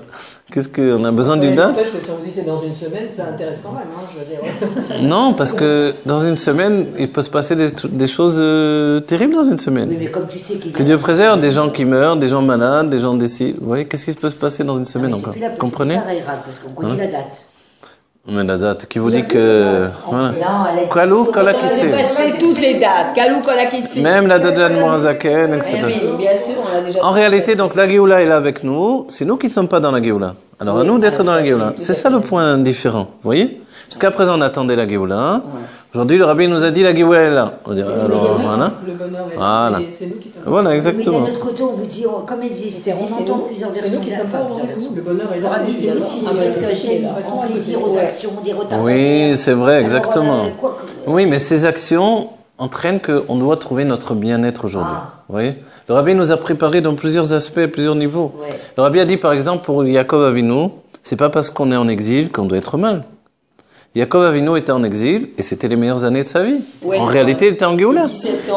Qu'est-ce qu'on a besoin d'une date? Parce que si on vous dit c'est dans une semaine, ça intéresse quand même, hein, je veux dire. Non, parce que dans une semaine, il peut se passer des choses terribles dans une semaine. Oui, mais comme tu sais que Dieu préserve, des gens qui meurent, des gens malades, des gens décédés. Vous voyez, qu'est-ce qui peut se passer dans une semaine encore? Comprenez? Parce qu'on connaît la date. Mais la date, qui vous dit que... Voilà. Kalou, Kolakitsi. C'est toutes les dates. Kalou, Kolakitsi. Même la date de l'Admorazaken, etc. Oui, bien sûr, on a déjà... En réalité, donc, la Géoula est là avec nous. C'est nous qui ne sommes pas dans la Géoula. Alors, à nous d'être dans la Géoula. C'est ça le point différent. Vous voyez? Jusqu'à présent, on attendait la Géoula. Aujourd'hui, le Rabbi nous a dit la Géoula est là. On dirait, alors, voilà. Le bonheur est là. Et c'est nous qui sommes... Voilà, exactement. Mais d'un autre côté, on vous dit, comme elle dit, on entend plusieurs versions. C'est nous qui sommes pas au rendez-vous. Le bonheur est là. C'est aussi les irrosactions, des retards. Oui, c'est vrai, exactement. Oui, mais ces actions entraînent qu'on doit trouver notre bien-être aujourd'hui. Vous voyez? Le Rabbi nous a préparé dans plusieurs aspects, à plusieurs niveaux. Le Rabbi a dit, par exemple, pour Yaakov Avinu, c'est pas parce qu'on est en exil qu'on doit être mal. Yaakov Avinu était en exil et c'était les meilleures années de sa vie. Ouais, en réalité, il était en Géoula.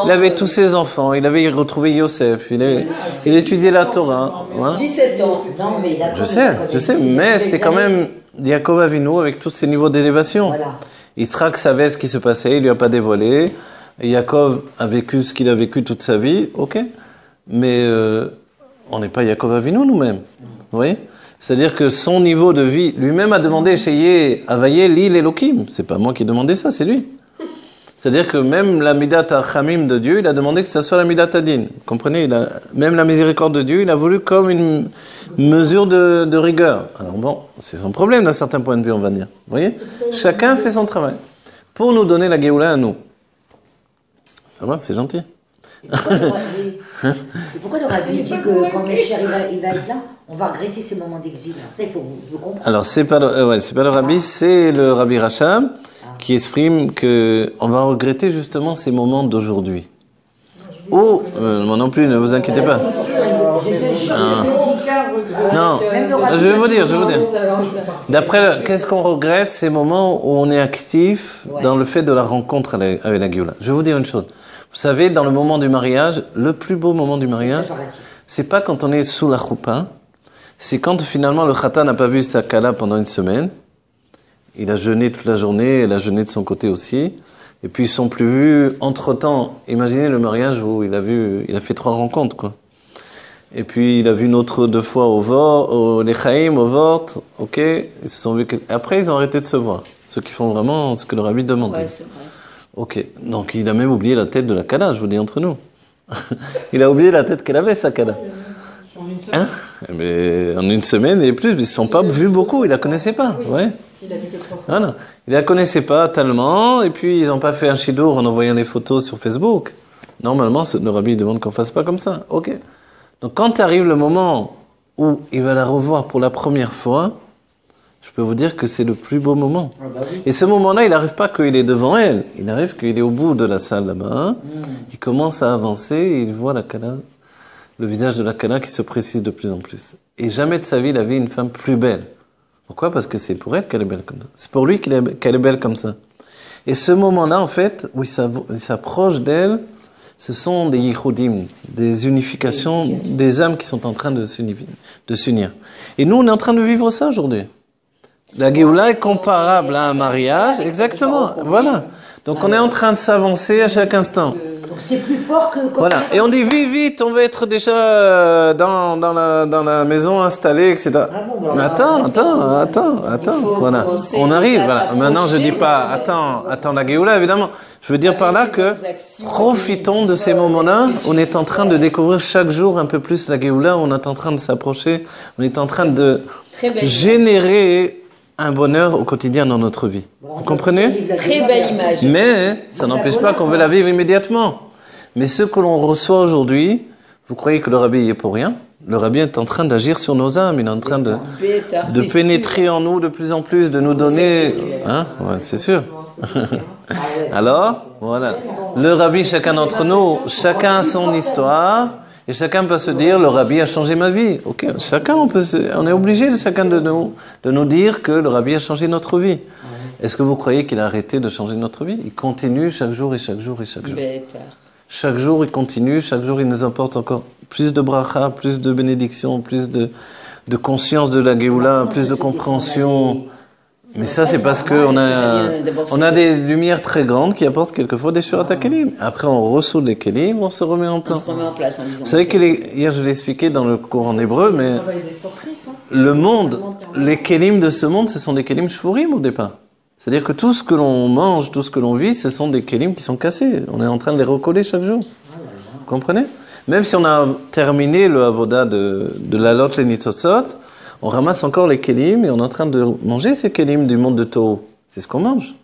Il avait tous ses enfants, il avait retrouvé Yosef, il étudiait la Torah. Voilà. 17 ans. Non, mais je sais, mais c'était quand même Yaakov Avinu avec tous ses niveaux d'élévation. Voilà. Yitzhak savait ce qui se passait, il lui a pas dévoilé. Et Yaakov a vécu ce qu'il a vécu toute sa vie, ok. Mais on n'est pas Yaakov Avinu nous-mêmes. Vous voyez? C'est-à-dire que son niveau de vie, lui-même a demandé chez Avaye l'île Elohim. C'est pas moi qui ai demandé ça, c'est lui. C'est-à-dire que même la midat hachamim de Dieu, il a demandé que ça soit la midat adin. Vous comprenez? Même la miséricorde de Dieu, il a voulu comme une mesure de rigueur. Alors bon, c'est son problème d'un certain point de vue, on va dire. Vous voyez? Chacun fait son travail. Pour nous donner la Géoula à nous. Ça va, c'est gentil. Et pourquoi le rabbi dit que quand Mécher il va être là, on va regretter ces moments d'exil? Ça, il faut je comprends. Alors, c'est pas le rabbi, c'est le rabbi Racham qui exprime que on va regretter justement ces moments d'aujourd'hui. Ou, moi non plus, ne vous inquiétez pas. Non, je vais vous dire. D'après, qu'est-ce qu'on regrette? Ces moments où on est actif dans le fait de la rencontre avec la Géoula. Je vais vous dire une chose. Vous savez, dans le moment du mariage, le plus beau moment du mariage, c'est pas quand on est sous la choupa, c'est quand finalement le khatan n'a pas vu sa kala pendant une semaine. Il a jeûné toute la journée, elle a jeûné de son côté aussi. Et puis ils sont plus vus entre-temps. Imaginez le mariage où il a fait 3 rencontres, quoi. Et puis il a vu une autre 2 fois au Lechaim, au Vort, ok. Ils se sont vus après ils ont arrêté de se voir. Ceux qui font vraiment ce que le rabbi demandait. Ouais, c'est vrai. Ok, donc il a même oublié la tête de la Kala, je vous dis entre nous. Il a oublié la tête qu'elle avait, sa Kala. Hein? Mais en une semaine et plus, ils ne se sont pas vus beaucoup, ils ne la connaissaient pas. Ouais. Voilà. Ils ne la connaissaient pas tellement, et puis ils n'ont pas fait un shidour en envoyant les photos sur Facebook. Normalement, le rabbi demande qu'on ne fasse pas comme ça. Ok. Donc quand arrive le moment où il va la revoir pour la première fois, je peux vous dire que c'est le plus beau moment. Et ce moment-là, il n'arrive pas qu'il est devant elle. Il arrive qu'il est au bout de la salle là-bas. Il commence à avancer et il voit la Kala, le visage de la Kala qui se précise de plus en plus. Et jamais de sa vie, il a vu une femme plus belle. Pourquoi? Parce que c'est pour elle qu'elle est belle comme ça. C'est pour lui qu'elle est belle comme ça. Et ce moment-là, en fait, où il s'approche d'elle, ce sont des yichudim, des unifications, des âmes qui sont en train de s'unir. Et nous, on est en train de vivre ça aujourd'hui. La Géoula est comparable à un mariage, exactement, voilà. Donc on est en train de s'avancer à chaque instant. Donc c'est plus fort que... Voilà, et on dit vite, on va être déjà dans la maison installée, etc. Mais attends, voilà. On arrive, voilà. Maintenant je dis pas, attends la Géoula, évidemment. Je veux dire par là que profitons de ces moments-là. On est en train de découvrir chaque jour un peu plus la Géoula, on est en train de s'approcher, on est en train de générer un bonheur au quotidien dans notre vie. Vous comprenez? Très belle image. Mais ça n'empêche pas qu'on veut la vivre immédiatement. Mais ce que l'on reçoit aujourd'hui, vous croyez que le rabbi y est pour rien? Le rabbi est en train d'agir sur nos âmes, il est en train de pénétrer en nous de plus en plus, de nous donner... Hein? Ouais, c'est sûr. Alors, voilà. Le rabbi, chacun d'entre nous, chacun a son histoire. Et chacun peut se dire, le rabbi a changé ma vie. Ok, chacun, on est obligé, chacun de nous dire que le rabbi a changé notre vie. Est-ce que vous croyez qu'il a arrêté de changer notre vie? Il continue chaque jour et chaque jour et chaque jour. Chaque jour, il continue, chaque jour, il nous apporte encore plus de bracha, plus de bénédiction, plus de conscience de la Géoula, plus de compréhension. Mais ça, c'est parce qu'on a des lumières très grandes qui apportent quelquefois des surat kelim. Après, on ressoule les kelim, on se remet en place. Vous savez hier, je l'ai expliqué dans le cours en hébreu, mais le monde, les kelim de ce monde, ce sont des kelim shvurim au départ. C'est-à-dire que tout ce que l'on mange, tout ce que l'on vit, ce sont des kelim qui sont cassés. On est en train de les recoller chaque jour. Vous comprenez? Même si on a terminé le avoda de la lot les nitzotzot, on ramasse encore les kelim et on est en train de manger ces kelim du monde de Toho. C'est ce qu'on mange.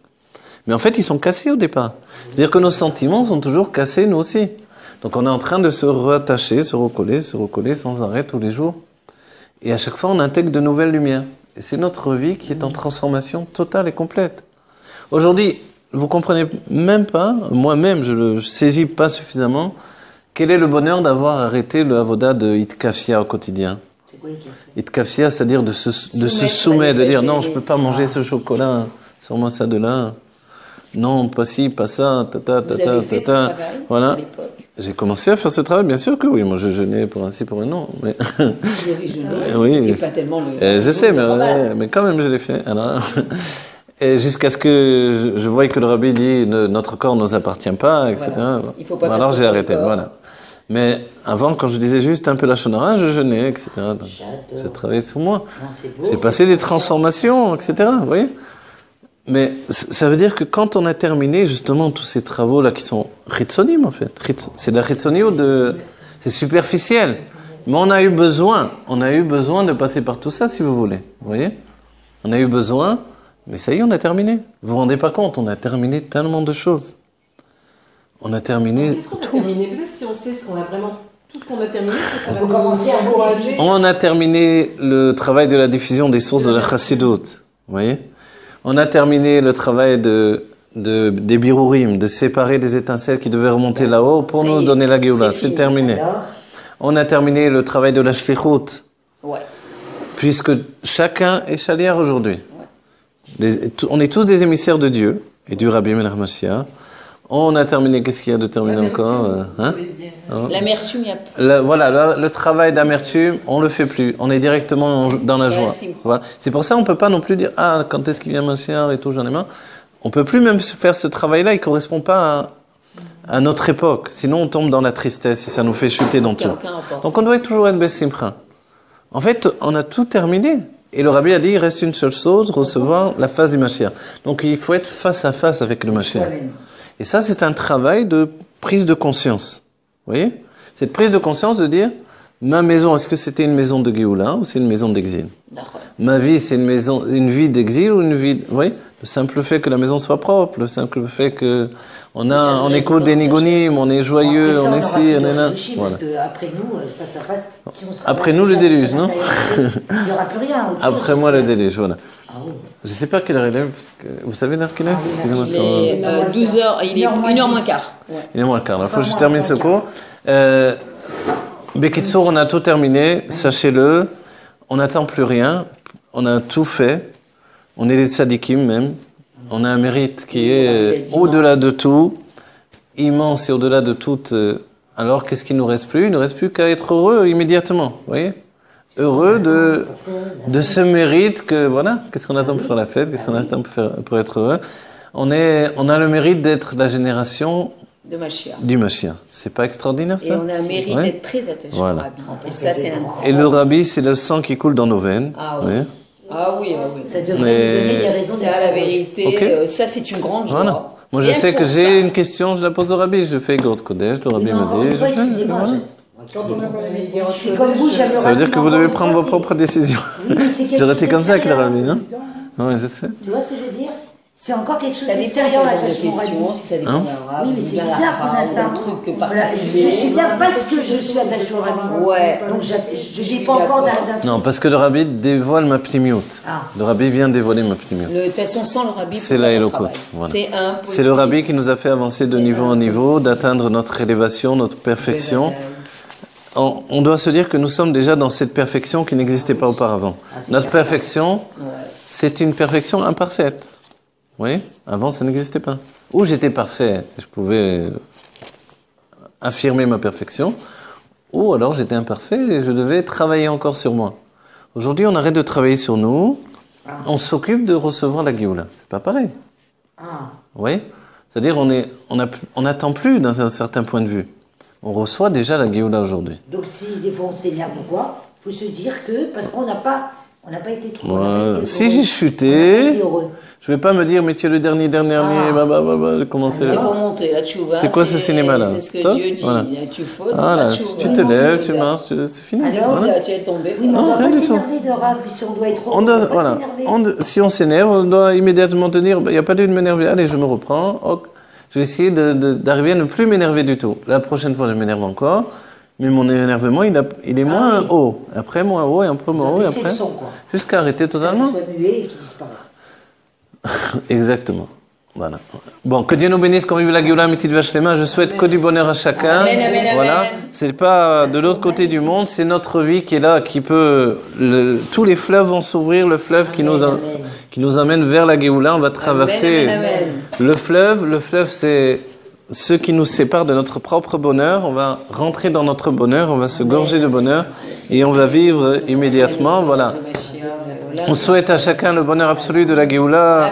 Mais en fait, ils sont cassés au départ. C'est-à-dire que nos sentiments sont toujours cassés, nous aussi. Donc on est en train de se rattacher, se recoller sans arrêt tous les jours. Et à chaque fois, on intègre de nouvelles lumières. Et c'est notre vie qui est en transformation totale et complète. Aujourd'hui, vous comprenez même pas, moi-même, je le saisis pas suffisamment, quel est le bonheur d'avoir arrêté le avoda de Itkafia au quotidien. Itkafia, c'est-à-dire de se soumettre, de dire non, je peux pas manger ce chocolat, sors-moi ça de là. Non, pas ci, pas ça, voilà. J'ai commencé à faire ce travail, bien sûr que oui. Moi, je jeûnais pour un ci, pour un non. Mais... Vous avez jeûné, oui. c'était pas tellement le... je sais, mais quand même, je l'ai fait. Alors, et jusqu'à ce que je voie que le rabbi dit notre corps ne nous appartient pas, etc. Voilà. Il faut pas faire alors j'ai arrêté, corps. voilà. Mais avant, quand je disais juste un peu la shonara, je jeûnais, etc. J'ai travaillé sur moi. J'ai passé des transformations, etc. Vous voyez? Mais ça veut dire que quand on a terminé justement tous ces travaux-là qui sont chitzonim en fait, c'est de la chitzonim c'est superficiel. Mais on a eu besoin de passer par tout ça si vous voulez. Vous voyez? On a eu besoin, mais ça y est, on a terminé. Vous vous rendez pas compte, on a terminé tellement de choses. On a terminé. Qu'est-ce qu'on a terminé? Peut-être si on sait ce qu'on a vraiment. Tout ce qu'on a terminé, ça va commencer à encourager. On a terminé le travail de la diffusion des sources de la Chassidut. Vous voyez? On a terminé le travail des birurim, de séparer des étincelles qui devaient remonter là-haut pour nous donner la Géoula. C'est terminé. On a terminé le travail de la Shlichut. Ouais. Puisque chacun est chaliar aujourd'hui. Ouais. On est tous des émissaires de Dieu et du Rabbi Melech Mashiach. On a terminé, qu'est-ce qu'il y a de terminé encore L'amertume, il y a... Voilà, le travail d'amertume, on le fait plus. On est directement dans la joie. Voilà. C'est pour ça qu'on ne peut pas non plus dire « Ah, quand est-ce qu'il vient Mashiach et tout, j'en ai marre ». On ne peut plus même faire ce travail-là, il ne correspond pas à notre époque. Sinon, on tombe dans la tristesse et ça nous fait chuter dans tout. Donc, on doit toujours être Bessimcha. En fait, on a tout terminé. Et le Rabbi a dit, il reste une seule chose, recevoir la face du Mashiach. Donc, il faut être face à face avec le Mashiach. Et ça, c'est un travail de prise de conscience. Vous voyez? Cette prise de conscience de dire, ma maison, est-ce que c'était une maison de Géoula ou c'est une maison d'exil? Ma vie, c'est une vie d'exil ou une vie... Vous voyez? Le simple fait que la maison soit propre, le simple fait que on écoute des nigonim, on est joyeux, on est ci, on est là. Parce qu'après nous, face à face, si on se après nous, le déluge, non? Il n'y aura plus rien. Après moi, le déluge, voilà. Ah oui. Je ne sais pas quelle heure il est, parce que vous savez l'heure qu'il est? Excusez-moi, il est 12h, il est 1h moins quart. Il est moins quart, il faut que je termine ce cours. Bekitsour, on a tout terminé, sachez-le, on n'attend plus rien, on a tout fait, on est des tzadikim même, on a un mérite qui est au-delà de tout, immense et au-delà de tout. Alors qu'est-ce qu'il ne nous reste plus? Il ne nous reste plus qu'à être heureux immédiatement, vous voyez? Heureux de ce mérite que, voilà, qu'est-ce qu'on attend pour faire la fête, qu'est-ce qu'on attend pour être heureux. On a le mérite d'être la génération du Mashiach. C'est pas extraordinaire ça? Et on a un mérite d'être très attaché au Rabbi. Et ça, c'est incroyable. Et le Rabbi, c'est le sang qui coule dans nos veines. Ah oui. Ah oui, ah oui. Ça devrait nous donner des raisons. C'est la vérité. Okay. Ça, c'est une grande joie. Voilà. Moi, je sais que j'ai une question, je la pose au Rabbi. Je fais Gord Kodesh, le Rabbi me dit. Excusez-moi. Je suis comme vous, j'aime le Rabbi. Ça veut dire que vous devez prendre vos propres décisions. J'aurais été comme ça avec le Rabbi, non? Oui, je sais. Tu vois ce que je veux dire? C'est encore quelque chose d'extérieur à l'attachement au Rabbi. Oui, mais c'est bizarre qu'on a ça. Je suis bien parce que je suis attaché au Rabbi. Ouais. Donc je ne dis pas encore d'un. Non, parce que le Rabbi dévoile ma ptimiout. Le Rabbi vient dévoiler ma ptimiout. De toute façon, sans le Rabbi, c'est la Elokut. Voilà. C'est impossible. C'est le Rabbi qui nous a fait avancer de niveau en niveau, d'atteindre notre élévation, notre perfection. On doit se dire que nous sommes déjà dans cette perfection qui n'existait pas auparavant. Notre perfection, c'est une perfection imparfaite. Oui, avant ça n'existait pas. Ou j'étais parfait, je pouvais affirmer ma perfection, ou alors j'étais imparfait et je devais travailler encore sur moi. Aujourd'hui, on arrête de travailler sur nous, on s'occupe de recevoir la Géoula. C'est pas pareil. Oui, c'est-à-dire on n'attend plus dans un certain point de vue. On reçoit déjà la Géoula aujourd'hui. Donc s'ils vont s'énerver pourquoi? Il faut se dire que parce qu'on n'a pas été trop. Si j'ai chuté, je vais pas me dire mais tu es le dernier, j'ai commencé. C'est pour montrer la tchouva. C'est quoi ce cinéma-là? C'est ce que Dieu dit. Voilà. Tu fautes, tu te lèves, tu marches, c'est fini. Alors, tu es tombé. Oui, mais on ne doit pas s'énerver de Rav, si on doit être si on s'énerve, on doit immédiatement tenir, il n'y a pas lieu de m'énerver, allez, je me reprends, je vais essayer d'arriver à ne plus m'énerver du tout. La prochaine fois, je m'énerve encore. Mais mon énervement, il est moins haut. Après, moins haut et un peu moins haut. Et après, jusqu'à arrêter totalement. Exactement. Voilà. Bon, que Dieu nous bénisse quand on vive la Géoula Amitid Vashlema. Je souhaite que du bonheur à chacun. Amen, amen, voilà. Amen. C'est pas de l'autre côté du monde, c'est notre vie qui est là, qui peut. Tous les fleuves vont s'ouvrir, le fleuve qui nous amène vers la Géoula. On va traverser le fleuve. Le fleuve, c'est ce qui nous sépare de notre propre bonheur. On va rentrer dans notre bonheur, on va se gorger de bonheur et on va vivre immédiatement. Voilà. On souhaite à chacun le bonheur absolu de la Géoula,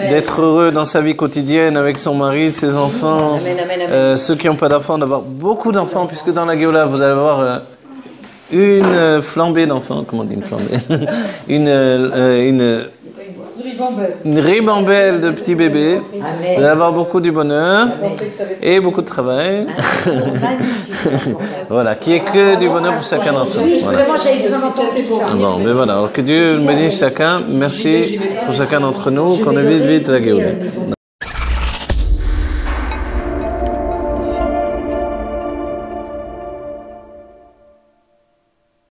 d'être heureux dans sa vie quotidienne avec son mari, ses enfants, ceux qui n'ont pas d'enfants, d'avoir beaucoup d'enfants, puisque dans la Géoula, vous allez avoir une flambée d'enfants. Comment on dit une flambée? une ribambelle de petits bébés. Vous allez avoir beaucoup du bonheur et beaucoup de travail. Voilà, qui est que du bonheur pour chacun d'entre nous. Voilà. Vraiment, j'avais besoin d'entendre tout ça. Bon, mais voilà, alors que Dieu bénisse chacun. Merci pour chacun d'entre nous, qu'on évite vite la Géoula.